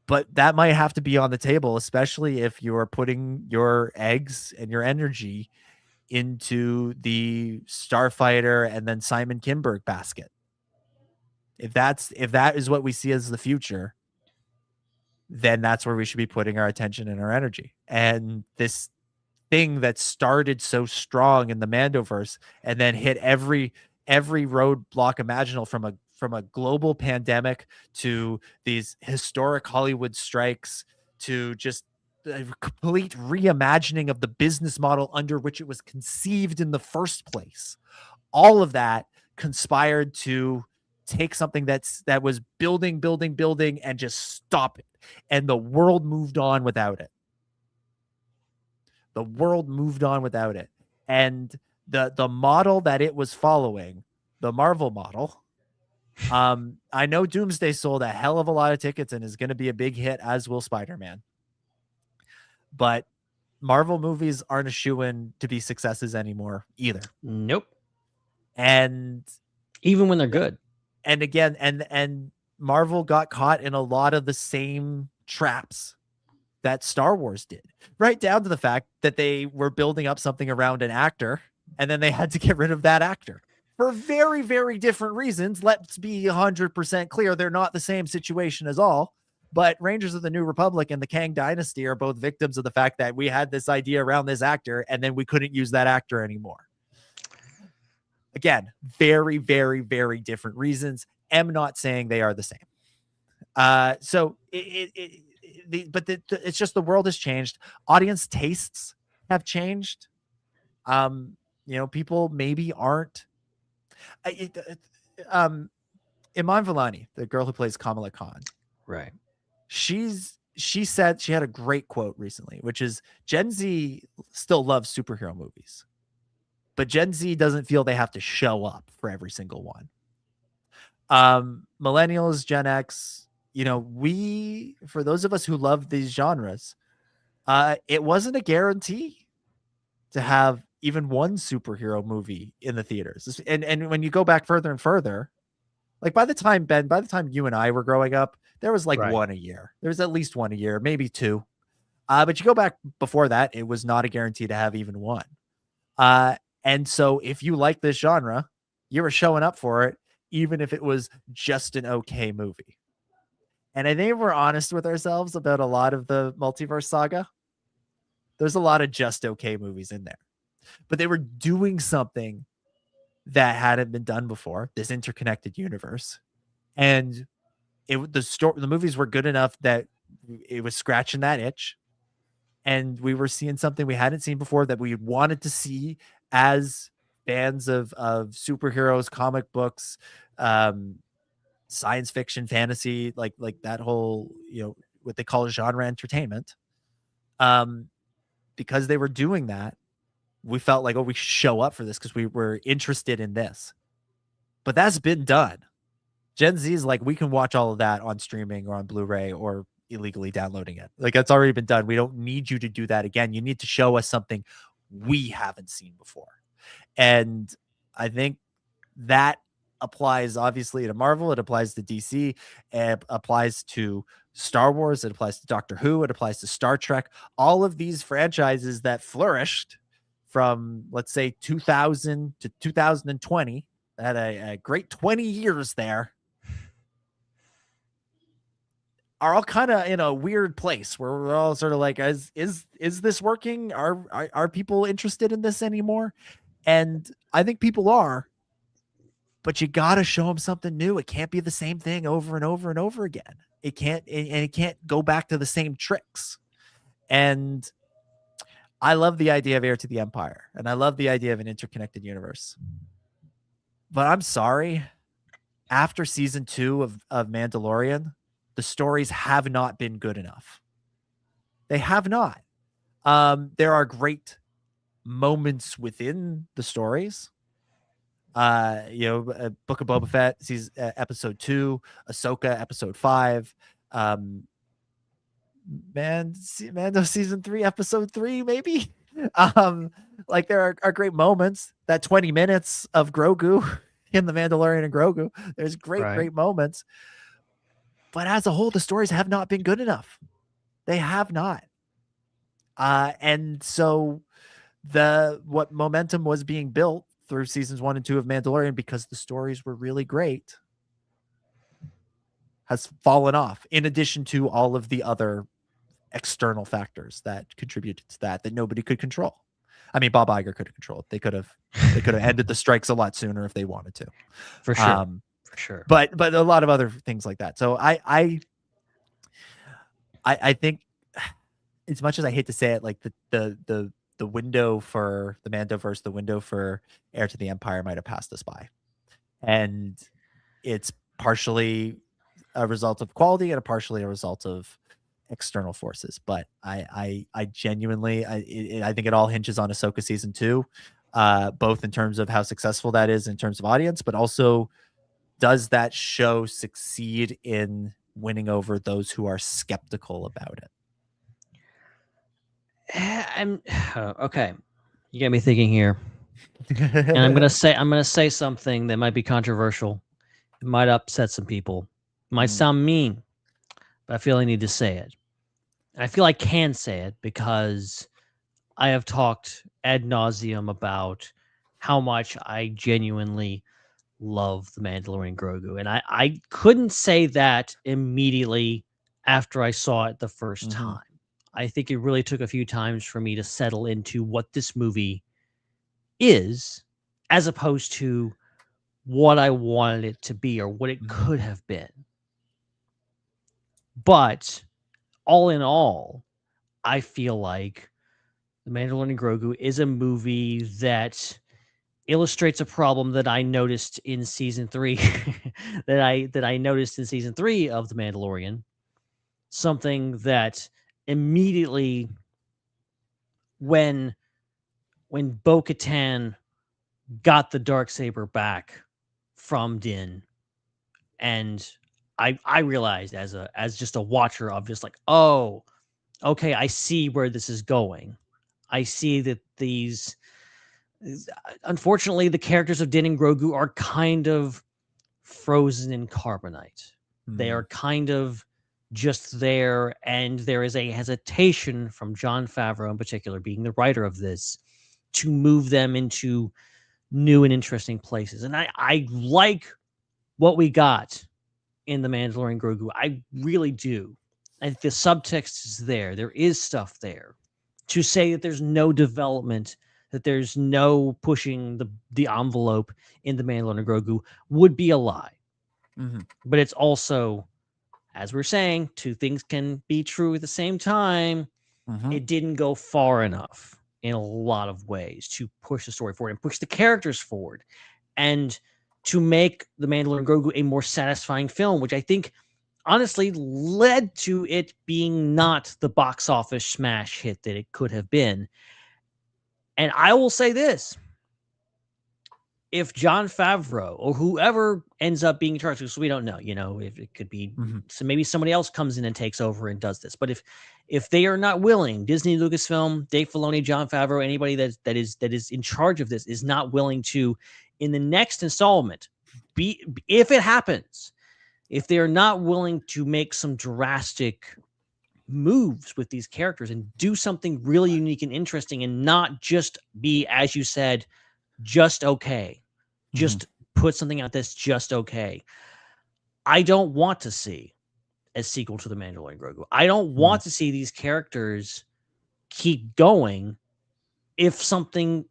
but that might have to be on the table, especially if you're putting your eggs and your energy into the Starfighter and then Simon Kinberg basket. If that is what we see as the future, then that's where we should be putting our attention and our energy. And this thing that started so strong in the Mandoverse and then hit every roadblock imaginable, from a global pandemic to these historic Hollywood strikes to just a complete reimagining of the business model under which it was conceived in the first place. All of that conspired to take something that was building and just stop it. And the world moved on without it. And the model that it was following, the Marvel model, I know Doomsday sold a hell of a lot of tickets and is going to be a big hit, as will Spider-Man. But Marvel movies aren't a shoo-in to be successes anymore either. Nope. And even when they're good. And again, and Marvel got caught in a lot of the same traps that Star Wars did, right down to the fact that they were building up something around an actor and then they had to get rid of that actor for very, very different reasons. Let's be 100% clear. They're not the same situation as all, but Rangers of the New Republic and the Kang Dynasty are both victims of the fact that we had this idea around this actor and then we couldn't use that actor anymore. Again, very, very, very different reasons. Am not saying they are the same. So it's just the world has changed. Audience tastes have changed. People maybe aren't. Iman Vellani, the girl who plays Kamala Khan, right? She said she had a great quote recently, which is Gen Z still loves superhero movies, but Gen Z doesn't feel they have to show up for every single one. Millennials, Gen X, for those of us who love these genres, it wasn't a guarantee to have even one superhero movie in the theaters. And when you go back further and further, like by the time you and I were growing up, there was one a year. There was at least one a year, maybe two. But you go back before that, it was not a guarantee to have even one. And so if you like this genre, you were showing up for it, even if it was just an okay movie. And I think we're honest with ourselves about a lot of the multiverse saga. There's a lot of just okay movies in there, but they were doing something that hadn't been done before, this interconnected universe. And the movies were good enough that it was scratching that itch. And we were seeing something we hadn't seen before that we wanted to see as fans of superheroes, comic books, science fiction, fantasy, like that whole, what they call genre entertainment. Because they were doing that, we felt like, we should show up for this because we were interested in this. But that's been done. Gen Z is like, we can watch all of that on streaming or on Blu-ray or illegally downloading it. Like, that's already been done. We don't need you to do that again. You need to show us something we haven't seen before. And I think that applies obviously to Marvel. It applies to DC. It applies to Star Wars. It applies to Doctor Who. It applies to Star Trek. All of these franchises that flourished from, let's say, 2000 to 2020, had a great 20 years there, are all kind of in a weird place where we're all sort of like, is this working? Are people interested in this anymore? And I think people are, but you got to show them something new. It can't be the same thing over and over and over again. It can't go back to the same tricks. And I love the idea of Heir to the Empire, and I love the idea of an interconnected universe. But I'm sorry, after season 2 of Mandalorian, the stories have not been good enough. They have not. There are great moments within the stories. Book of Boba Fett, episode 2, Ahsoka, episode 5, Mando season 3, episode 3, maybe. Like there are great moments. That 20 minutes of Grogu in the Mandalorian and Grogu, there's great moments. But as a whole, the stories have not been good enough. They have not. And so what momentum was being built through seasons 1 and 2 of Mandalorian, because the stories were really great, has fallen off, in addition to all of the other external factors that contributed to that nobody could control. I mean, Bob Iger could have controlled. They could have ended the strikes a lot sooner if they wanted to. For sure. But a lot of other things like that. So I think, as much as I hate to say it, like the window for the Mandoverse, the window for Heir to the Empire might have passed us by. And it's partially a result of quality and partially a result of external forces. But I genuinely, I think it all hinges on Ahsoka season 2, both in terms of how successful that is in terms of audience, but also does that show succeed in winning over those who are skeptical about it? Okay. You got me thinking here. And I'm gonna say something that might be controversial. It might upset some people. It might sound mean, but I feel I need to say it. And I feel I can say it because I have talked ad nauseum about how much I genuinely love the Mandalorian Grogu. And I couldn't say that immediately after I saw it the first time. I think it really took a few times for me to settle into what this movie is, as opposed to what I wanted it to be or what it could have been. But all in all, I feel like The Mandalorian and Grogu is a movie that illustrates a problem that I noticed in season 3 that I noticed in season 3 of The Mandalorian. Something that immediately when Bo-Katan got the Darksaber back from Din, and I realized as just a watcher of just like, oh, okay, I see where this is going. I see that unfortunately, the characters of Din and Grogu are kind of frozen in carbonite. They are kind of just there, and there is a hesitation from Jon Favreau in particular, being the writer of this, to move them into new and interesting places. And I like what we got in The Mandalorian Grogu. I really do. And the subtext is there. There is stuff there. To say that there's no development, that there's no pushing the envelope in The Mandalorian and Grogu would be a lie. But it's also, as we're saying, two things can be true at the same time. It didn't go far enough in a lot of ways to push the story forward and push the characters forward and to make The Mandalorian and Grogu a more satisfying film, which I think honestly led to it being not the box office smash hit that it could have been. And I will say this. If Jon Favreau or whoever ends up being in charge, because we don't know, if it could be, so maybe somebody else comes in and takes over and does this. But if they are not willing, Disney, Lucasfilm, Dave Filoni, Jon Favreau, anybody that is in charge of this is not willing to, in the next installment, if it happens, if they are not willing to make some drastic moves with these characters and do something really unique and interesting and not just be, as you said, just okay. Just put something out that's just okay. I don't want to see a sequel to The Mandalorian Grogu. I don't want to see these characters keep going if something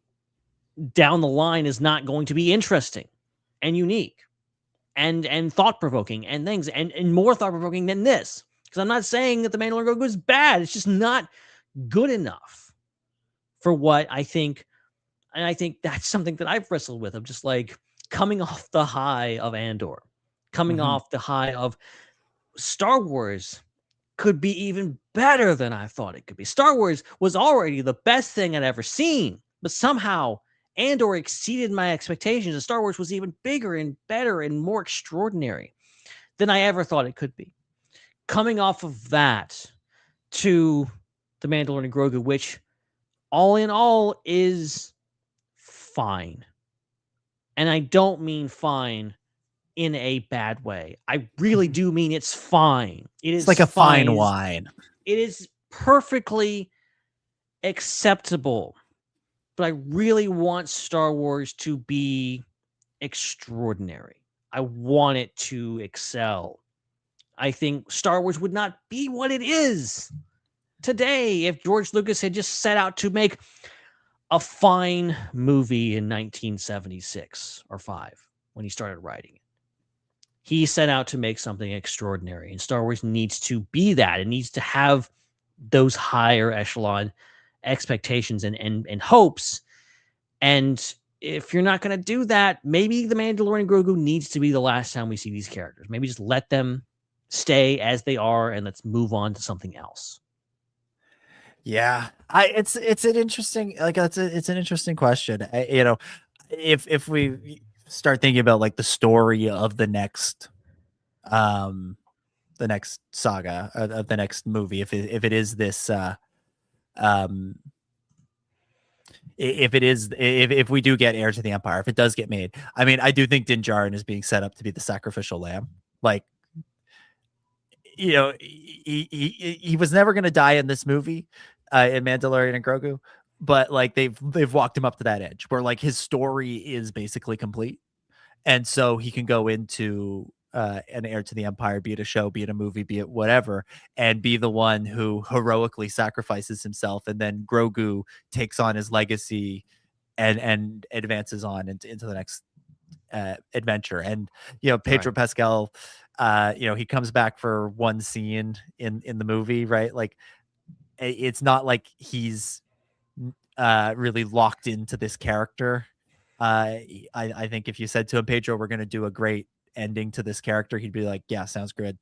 down the line is not going to be interesting and unique and thought-provoking and things and more thought-provoking than this. Because I'm not saying that The Mandalorian Grogu is bad. It's just not good enough for what I think. And I think that's something that I've wrestled with. I'm just like coming off the high of Andor coming off the high of Star Wars could be even better than I thought it could be. Star Wars was already the best thing I'd ever seen, but somehow Andor exceeded my expectations, and Star Wars was even bigger and better and more extraordinary than I ever thought it could be. Coming off of that to The Mandalorian and Grogu, which all in all is fine. And I don't mean fine in a bad way. I really do mean it's fine. It's like a fine wine. It is perfectly acceptable. But I really want Star Wars to be extraordinary. I want it to excel. I think Star Wars would not be what it is today if George Lucas had just set out to make a fine movie in 1976 or 5 when he started writing it. He set out to make something extraordinary, and Star Wars needs to be that. It needs to have those higher echelon expectations and hopes. And if you're not going to do that, maybe The Mandalorian and Grogu needs to be the last time we see these characters. Maybe just let them stay as they are and let's move on to something else. Yeah, it's an interesting, like, it's an interesting question. If we start thinking about like the story of the next saga of the next movie, if it is this if we do get Heir to the Empire, if it does get made, I mean, I do think Din Djarin is being set up to be the sacrificial lamb. Like, he was never going to die in this movie, in Mandalorian and Grogu, but like they've walked him up to that edge where like his story is basically complete, and so he can go into an Heir to the Empire, be it a show, be it a movie, be it whatever, and be the one who heroically sacrifices himself, and then Grogu takes on his legacy and advances on into the next adventure. And Pedro Pascal, he comes back for one scene in the movie, right? Like, it's not like he's really locked into this character. I think if you said to him, Pedro, we're going to do a great ending to this character, he'd be like, yeah, sounds good.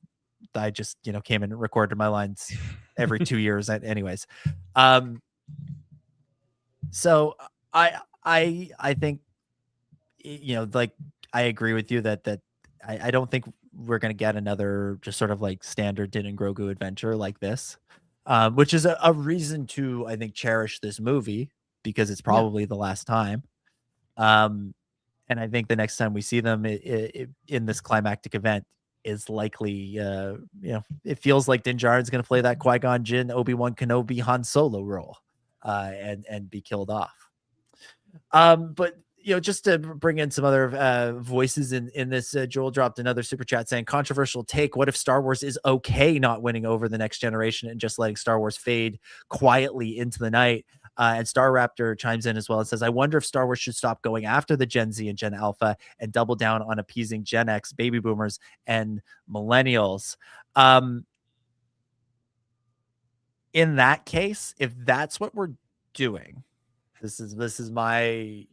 I just came in and recorded my lines every 2 years anyways. So I think like, I agree with you that I don't think we're going to get another just sort of like standard Din and Grogu adventure like this, which is a reason to, I think, cherish this movie, because it's probably the last time. And I think the next time we see them in this climactic event is likely, it feels like Din Djarin's going to play that Qui-Gon Jinn, Obi-Wan Kenobi, Han Solo role, and be killed off. But just to bring in some other voices in this, Joel dropped another super chat saying, controversial take. What if Star Wars is okay not winning over the next generation and just letting Star Wars fade quietly into the night? And Star Raptor chimes in as well and says, I wonder if Star Wars should stop going after the Gen Z and Gen Alpha and double down on appeasing Gen X, baby boomers, and millennials. In that case, if that's what we're doing, this is my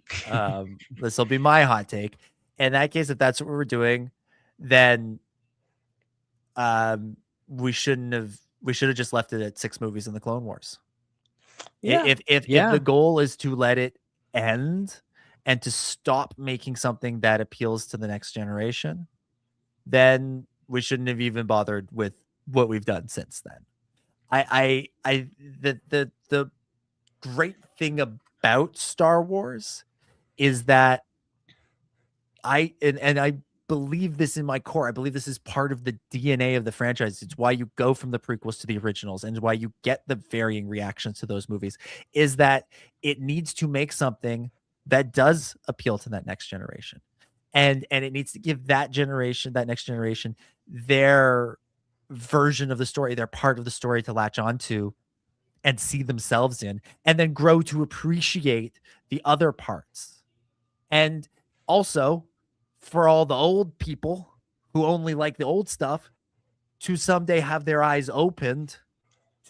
this will be my hot take. In that case, if that's what we're doing, then we should have just left it at 6 movies in the Clone Wars. Yeah. If the goal is to let it end and to stop making something that appeals to the next generation, then we shouldn't have even bothered with what we've done since then. The great thing about Star Wars is that I believe this in my core. I believe this is part of the DNA of the franchise. It's why you go from the prequels to the originals, and why you get the varying reactions to those movies, is that it needs to make something that does appeal to that next generation. And it needs to give that next generation, their version of the story, their part of the story to latch onto and see themselves in, and then grow to appreciate the other parts. And also, for all the old people who only like the old stuff, to someday have their eyes opened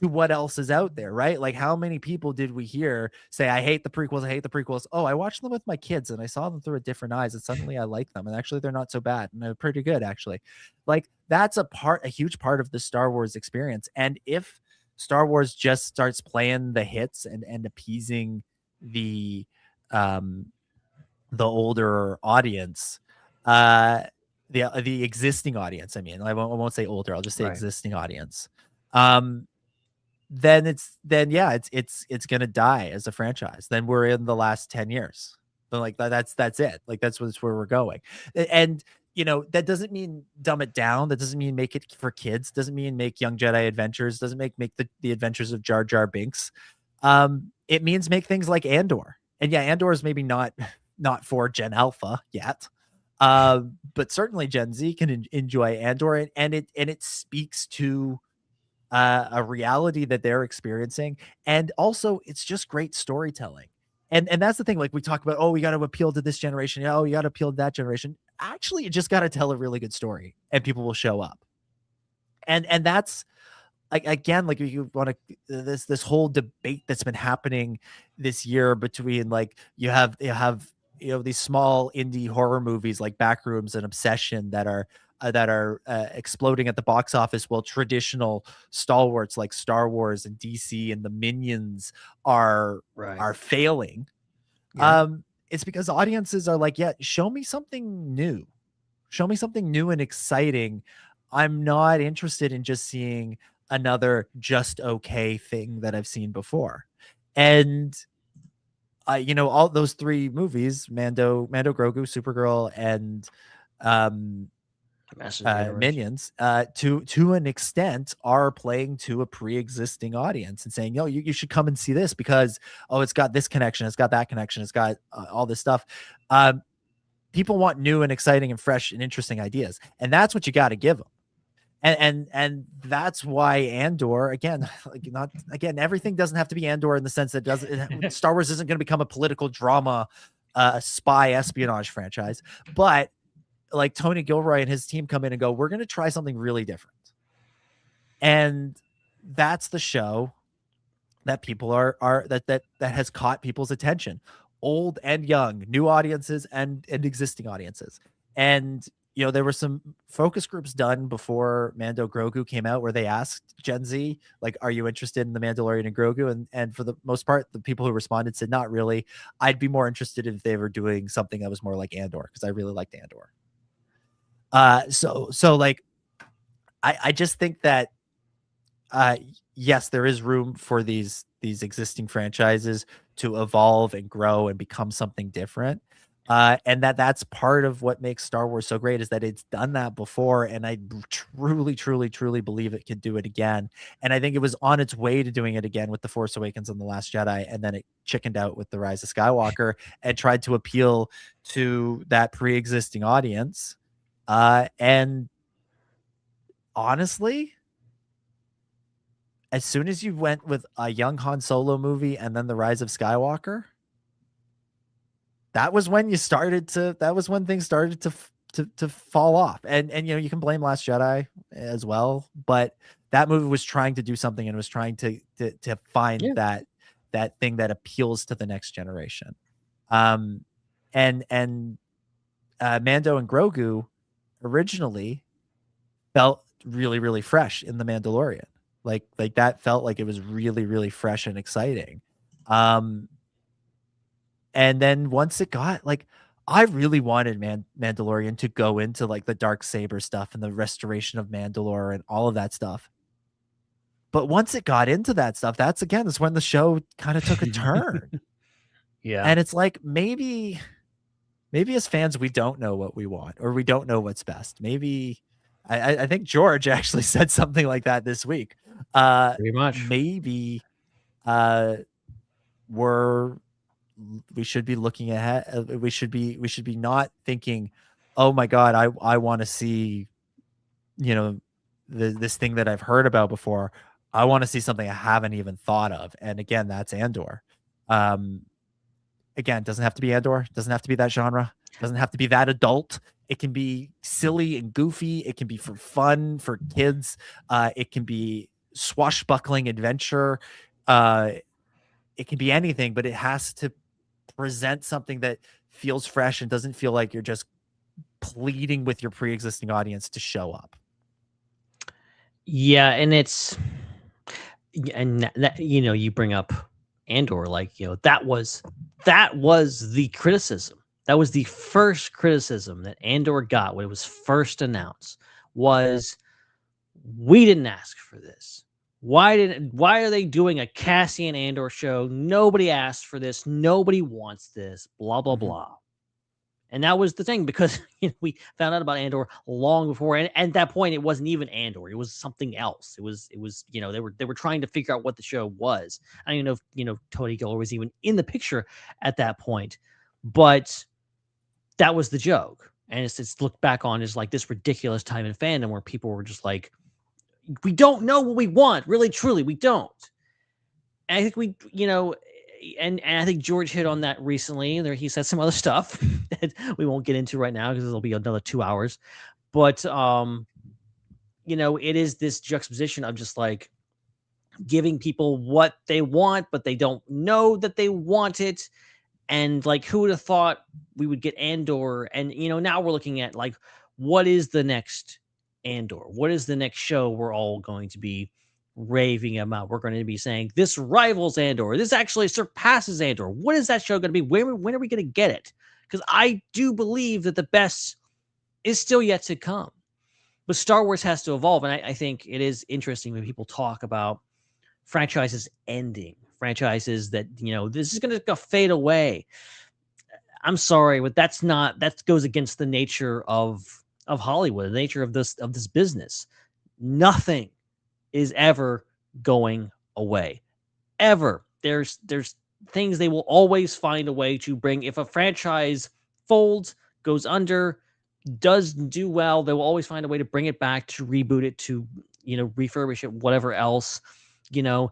to what else is out there, right? Like, how many people did we hear say, I hate the prequels, I hate the prequels. Oh, I watched them with my kids and I saw them through a different eyes, and suddenly I like them, and actually they're not so bad, and they're pretty good, actually. Like, that's a huge part of the Star Wars experience. And if Star Wars just starts playing the hits and appeasing the older audience, the existing audience, I mean, I won't say older, I'll just say existing audience, then it's gonna die as a franchise. Then we're in the last 10 years. So like that's it. Like that's where we're going. And that doesn't mean dumb it down. That doesn't mean make it for kids. Doesn't mean make Young Jedi Adventures. Doesn't make the Adventures of Jar Jar Binks. It means make things like Andor. And yeah, Andor is maybe not for Gen Alpha yet. But certainly Gen Z can enjoy Andor, and it speaks to a reality that they're experiencing, and also it's just great storytelling. And that's the thing. Like, we talk about, oh, we got to appeal to this generation. Oh, you got to appeal to that generation. Actually, you just got to tell a really good story, and people will show up. And that's, like, again, like, you want to this whole debate that's been happening this year between, like, you have these small indie horror movies like Backrooms and Obsession that are exploding at the box office, while traditional stalwarts like Star Wars and DC and the Minions are failing. Yeah. It's because audiences are like, yeah, show me something new. Show me something new and exciting. I'm not interested in just seeing another just okay thing that I've seen before. And all those three movies, Mando, Grogu, Supergirl, and Minions, to an extent, are playing to a pre-existing audience and saying, yo, you should come and see this because, oh, it's got this connection, it's got that connection, it's got all this stuff. People want new and exciting and fresh and interesting ideas, and that's what you got to give them. And that's why Andor, again, everything doesn't have to be Andor in the sense that Star Wars isn't going to become a political drama, spy espionage franchise, but like Tony Gilroy and his team come in and go, we're going to try something really different. And that's the show that people that has caught people's attention, old and young, new audiences and existing audiences. And there were some focus groups done before Mando Grogu came out where they asked Gen Z, like, are you interested in the Mandalorian and Grogu? And for the most part, the people who responded said, not really. I'd be more interested if they were doing something that was more like Andor, because I really liked Andor. So like, I just think that, yes, there is room for these existing franchises to evolve and grow and become something different. And that's part of what makes Star Wars so great, is that it's done that before. And I truly, truly, truly believe it could do it again. And I think it was on its way to doing it again with The Force Awakens and The Last Jedi. And then it chickened out with The Rise of Skywalker and tried to appeal to that pre-existing audience. And honestly, as soon as you went with a young Han Solo movie and then The Rise of Skywalker, that was when things started to fall off. And you can blame Last Jedi as well, but that movie was trying to do something and was trying to find that thing that appeals to the next generation. And Mando and Grogu originally felt really, really fresh in The Mandalorian. Like that felt like it was really, really fresh and exciting. And then once it got, like, I really wanted Mandalorian to go into like the Darksaber stuff and the restoration of Mandalore and all of that stuff. But once it got into that stuff, that's when the show kind of took a turn. Yeah. And it's like, maybe as fans, we don't know what we want, or we don't know what's best. Maybe I think George actually said something like that this week. Pretty much. Maybe we should be looking ahead. We should be not thinking, oh my God, I want to see, this thing that I've heard about before. I want to see something I haven't even thought of. And again, that's Andor. Again, it doesn't have to be Andor. It doesn't have to be that genre. It doesn't have to be that adult. It can be silly and goofy. It can be for fun for kids. It can be swashbuckling adventure. It can be anything, but it has to present something that feels fresh and doesn't feel like you're just pleading with your pre-existing audience to show up. Yeah, and that, you bring up Andor, like, that was the criticism. That was the first criticism that Andor got when it was first announced, was we didn't ask for this. Why are they doing a Cassian Andor show? Nobody asked for this. Nobody wants this. Blah, blah, blah. And that was the thing, because we found out about Andor long before, and at that point, it wasn't even Andor. It was something else. It was they were trying to figure out what the show was. I don't even know if Tony Giller was even in the picture at that point, but that was the joke. And it's looked back on as like this ridiculous time in fandom where people were just like, we don't know what we want, really, truly, we don't. And I think and I think George hit on that recently. There, he said some other stuff that we won't get into right now because it'll be another 2 hours. But it is this juxtaposition of just like giving people what they want, but they don't know that they want it. And like, who would have thought we would get Andor? And now we're looking at like, what is the next Andor? What is the next show we're all going to be raving about? We're going to be saying this rivals Andor. This actually surpasses Andor. What is that show going to be? When are we going to get it? Because I do believe that the best is still yet to come. But Star Wars has to evolve. And I think it is interesting when people talk about franchises ending, franchises that, this is going to fade away. I'm sorry, but that goes against the nature of Hollywood, the nature of this business. Nothing is ever going away. Ever. There's things they will always find a way to bring. If a franchise folds, goes under, doesn't do well, they will always find a way to bring it back, to reboot it, to refurbish it, whatever else. I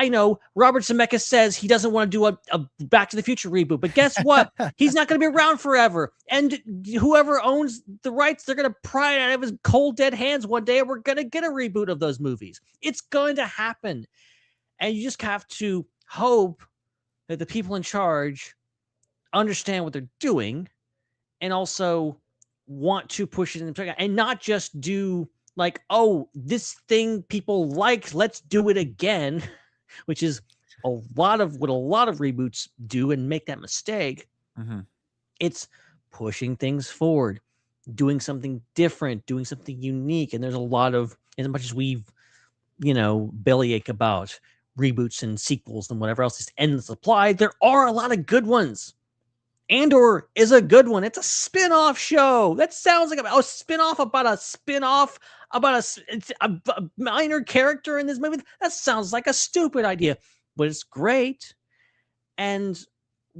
know Robert Zemeckis says he doesn't want to do a Back to the Future reboot, but guess what? He's not going to be around forever, and whoever owns the rights, they're going to pry it out of his cold dead hands one day, and we're going to get a reboot of those movies. It's going to happen, and you just have to hope that the people in charge understand what they're doing and also want to push it in, and not just do like, oh, this thing people like, let's do it again, which is a lot of what a lot of reboots do and make that mistake. Mm-hmm. It's pushing things forward, doing something different, doing something unique. And there's a lot of, as much as we've, bellyache about reboots and sequels and whatever else is endless supply, there are a lot of good ones. Andor is a good one. It's a spin-off show. That sounds like a spin-off about a spin-off about a minor character in this movie. That sounds like a stupid idea, but it's great. And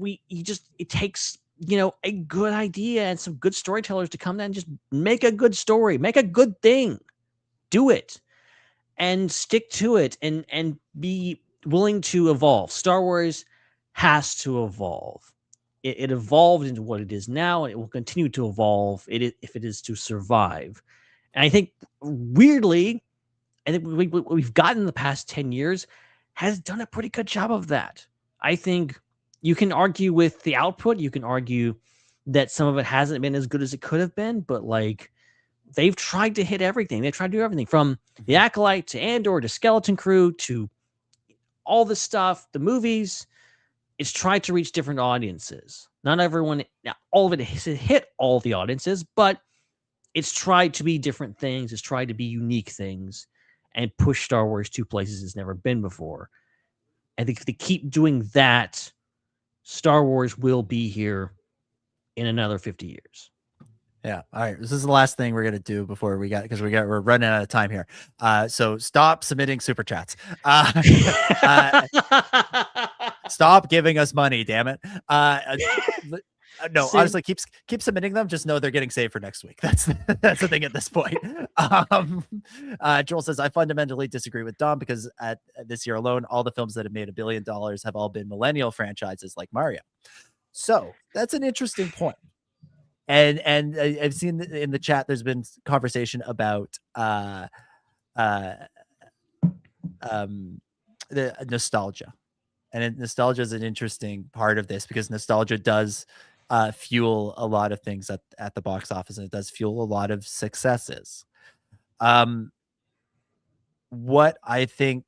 it takes, a good idea and some good storytellers to come down and just make a good story, make a good thing, do it and stick to it and be willing to evolve. Star Wars has to evolve. It evolved into what it is now, and it will continue to evolve if it is to survive. And I think, weirdly, what we've gotten in the past 10 years has done a pretty good job of that. I think you can argue with the output. You can argue that some of it hasn't been as good as it could have been, but like, they've tried to hit everything. They've tried to do everything from The Acolyte to Andor to Skeleton Crew to all the stuff, the movies. It's tried to reach different audiences. Not everyone, all of it has hit all the audiences, but it's tried to be different things. It's tried to be unique things and push Star Wars to places it's never been before. I think if they keep doing that, Star Wars will be here in another 50 years. Yeah. All right. This is the last thing we're going to do before we're running out of time here. So stop submitting super chats. Stop giving us money, damn it. No, honestly, keep submitting them. Just know they're getting saved for next week. That's the thing at this point. Joel says, I fundamentally disagree with Dom because at this year alone, all the films that have made $1 billion have all been millennial franchises like Mario. So that's an interesting point. And I've seen in the chat, there's been conversation about the nostalgia. And nostalgia is an interesting part of this because nostalgia does fuel a lot of things at the box office, and it does fuel a lot of successes. What I think,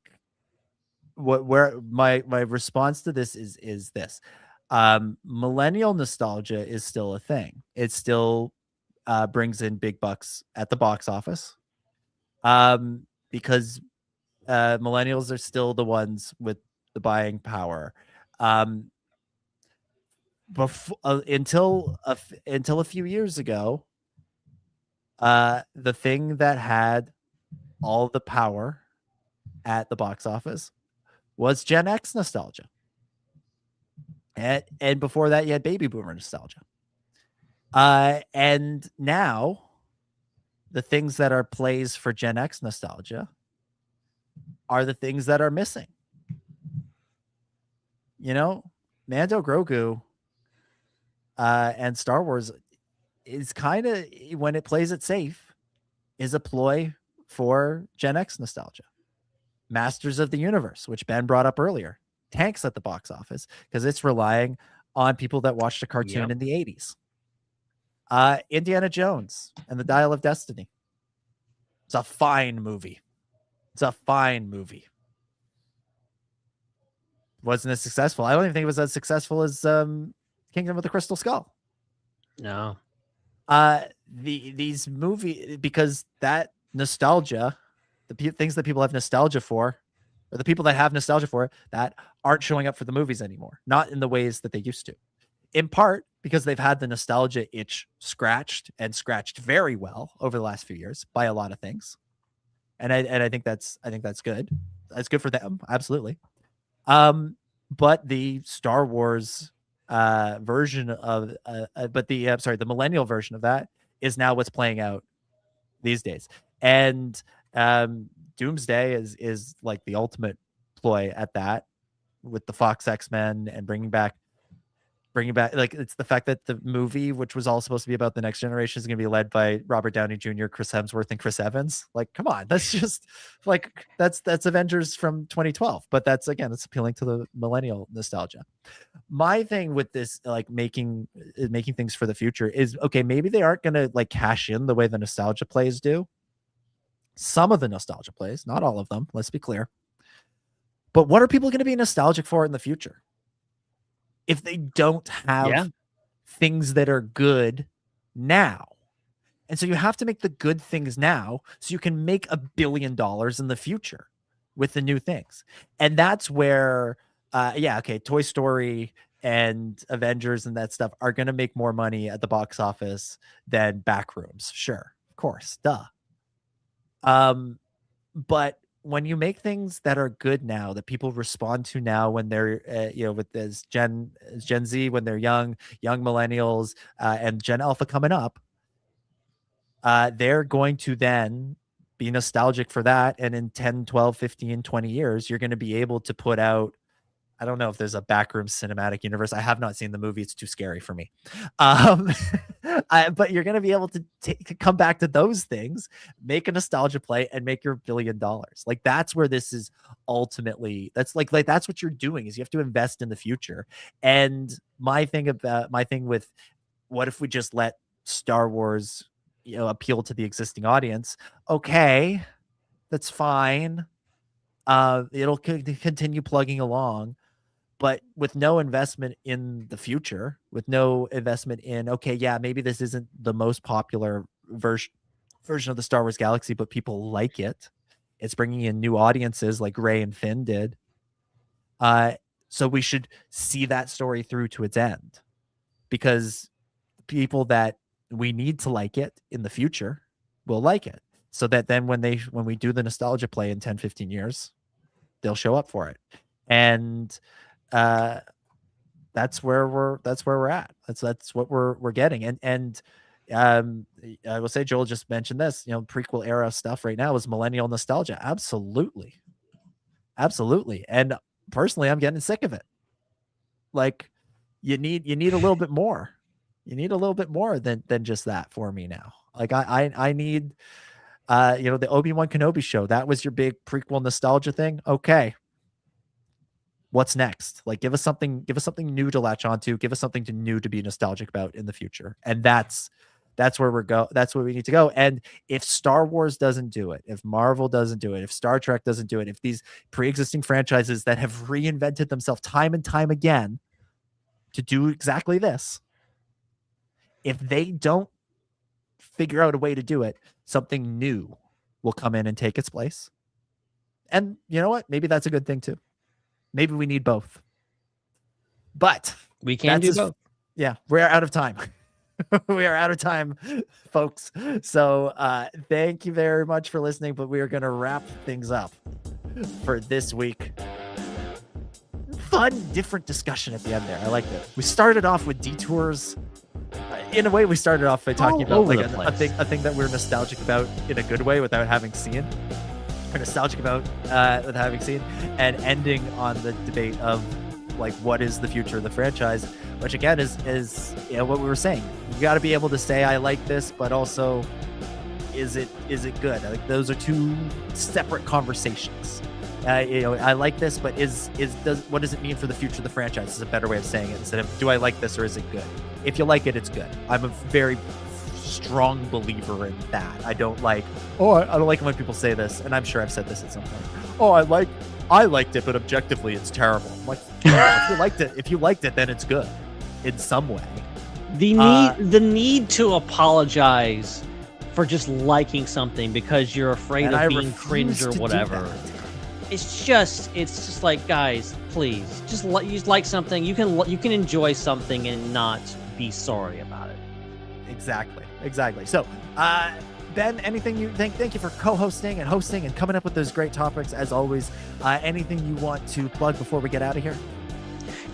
where my response to this is this: millennial nostalgia is still a thing. It still brings in big bucks at the box office, because millennials are still the ones with the buying power. Until a few years ago, the thing that had all the power at the box office was Gen X nostalgia. And before that, you had baby boomer nostalgia. And now the things that are plays for Gen X nostalgia are the things that are missing. You know, Mando Grogu and Star Wars is kind of, when it plays it safe, is a ploy for Gen X nostalgia. Masters of the Universe, which Ben brought up earlier, tanks at the box office because it's relying on people that watched a cartoon in the 80s. Indiana Jones and the Dial of Destiny. It's a fine movie. Wasn't as successful. I don't even think it was as successful as Kingdom of the Crystal Skull. No. These movies, because that nostalgia, the things that people have nostalgia for, or the people that have nostalgia for it, that aren't showing up for the movies anymore, not in the ways that they used to. In part because they've had the nostalgia itch scratched very well over the last few years by a lot of things, and I think that's good. That's good for them, absolutely. But the Star Wars version of the millennial version of that is now what's playing out these days. And Doomsday is like the ultimate ploy at that, with the Fox X-Men and bringing back, like, it's the fact that the movie, which was all supposed to be about the next generation, is going to be led by Robert Downey Jr., Chris Hemsworth, and Chris Evans. Like, come on, that's just like, that's Avengers from 2012, but that's, again, it's appealing to the millennial nostalgia. My thing with this, like, making things for the future is, okay, maybe they aren't going to like cash in the way the nostalgia plays do. Some of the nostalgia plays, not all of them, let's be clear. But what are people going to be nostalgic for in the future if they don't have things that are good now? And so you have to make the good things now so you can make $1 billion in the future with the new things. And that's where, Toy Story and Avengers and that stuff are going to make more money at the box office than Backrooms. Sure, of course, duh. But when you make things that are good now, that people respond to now, when they're, with this Gen Z, when they're young millennials, and Gen Alpha coming up, they're going to then be nostalgic for that. And in 10, 12, 15, 20 years, you're going to be able to put out, I don't know if there's a Backrooms cinematic universe. I have not seen the movie. It's too scary for me. But you're going to be able to come back to those things, make a nostalgia play, and make your $1 billion. Like, that's where this is ultimately, that's like that's what you're doing, is you have to invest in the future. And my thing with, what if we just let Star Wars, appeal to the existing audience? Okay, that's fine. It'll continue plugging along. But with no investment in the future, with no investment in, okay, yeah, maybe this isn't the most popular version of the Star Wars galaxy, but people like it. It's bringing in new audiences like Rey and Finn did. So we should see that story through to its end, because people that we need to like it in the future will like it. So that then when we do the nostalgia play in 10, 15 years, they'll show up for it. And that's where we're at. That's what we're getting. And I will say, Joel just mentioned this, prequel era stuff right now is millennial nostalgia. Absolutely. And personally, I'm getting sick of it. Like, you need a little bit more. You need a little bit more than just that for me now. Like, I need The Obi-Wan Kenobi show, that was your big prequel nostalgia thing. Okay. What's next? Like, give us something new to latch onto, give us something new to be nostalgic about in the future. And that's where that's where we need to go. And if Star Wars doesn't do it, if Marvel doesn't do it, if Star Trek doesn't do it, if these pre-existing franchises that have reinvented themselves time and time again to do exactly this, if they don't figure out a way to do it, something new will come in and take its place. And you know what? Maybe that's a good thing too. Maybe we need both. But we can do both. Yeah, we're out of time. We are out of time, folks. So thank you very much for listening, but we are going to wrap things up for this week. Fun, different discussion at the end there. I liked it. We started off with detours. In a way, we started off by talking about like a thing that we're nostalgic about in a good way without having seen. We're nostalgic about with having seen, and ending on the debate of like what is the future of the franchise, which again is what we were saying. You got to be able to say I like this, but also is it good? Like those are two separate conversations. I like this, but what does it mean for the future of the franchise is a better way of saying it, instead of do I like this or is it good? If you like it, it's good. I'm a very strong believer in that. I don't like it when people say this, and I'm sure I've said this at some point. I liked it, but objectively it's terrible. I'm like, if you liked it, then it's good in some way. The need to apologize for just liking something because you're afraid of being cringe or whatever. It's just like, guys, please just like something. You can enjoy something and not be sorry about it. Exactly. So, Ben, anything you think? Thank you for co-hosting and hosting and coming up with those great topics as always. Anything you want to plug before we get out of here?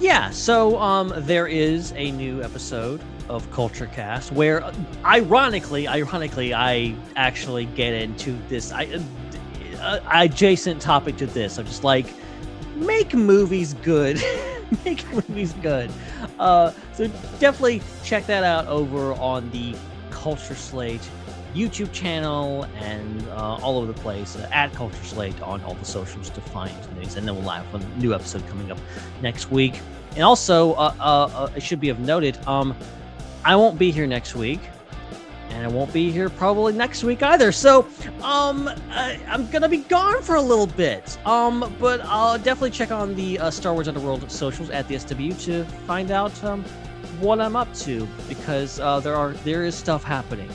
Yeah. So, there is a new episode of CultureCast where, ironically, I actually get into this adjacent topic to this. I'm just like, make movies good. Make movies good. So definitely check that out over on the CultureSlate YouTube channel and all over the place at CultureSlate on all the socials to find things. And then we'll have a new episode coming up next week. And also, it should be of noted, I won't be here next week. And I won't be here probably next week either. So, I'm gonna be gone for a little bit. But I'll definitely check on the Star Wars Underworld socials at the SWU to find out what I'm up to, because there is stuff happening,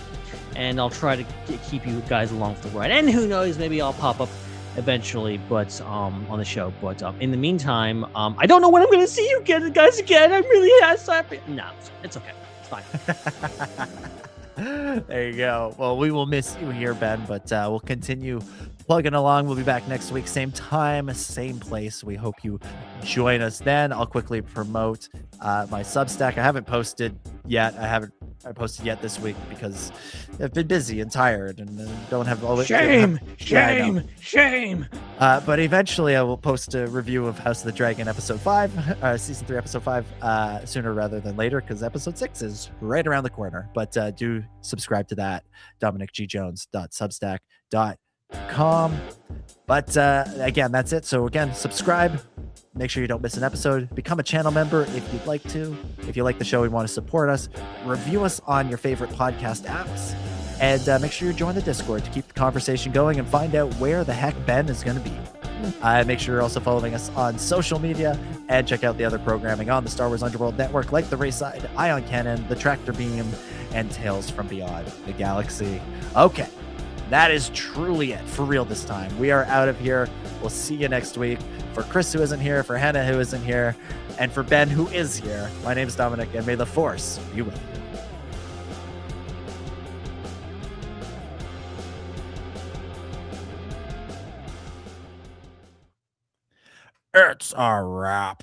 and I'll try to keep you guys along for the ride. And who knows, maybe I'll pop up eventually, but on the show. But in the meantime, I don't know when I'm gonna see you guys again. I'm really happy. No, it's okay. It's fine. There you go. Well, we will miss you here, Ben, but we'll continue plugging along. We'll be back next week, same time, same place. We hope you join us then. I'll quickly promote my Substack. I haven't posted yet. I posted yet this week because I've been busy and tired and don't have all the shame. But eventually I will post a review of House of the Dragon episode 5, season 3 episode 5 sooner rather than later, because episode 6 is right around the corner. But do subscribe to that, dominicgjones.substack.com. But again, that's it. So again, subscribe. Make sure you don't miss an episode. Become a channel member if you'd like to. If you like the show and want to support us, review us on your favorite podcast apps. And make sure you join the Discord to keep the conversation going and find out where the heck Ben is going to be. Make sure you're also following us on social media and check out the other programming on the Star Wars Underworld Network, like the Raeside, Ion Cannon, the Tractor Beam, and Tales from Beyond the Galaxy. Okay, that is truly it for real this time. We are out of here. We'll see you next week. For Chris, who isn't here, for Hannah, who isn't here, and for Ben, who is here, my name is Dominic, and may the Force be with you. It's a wrap.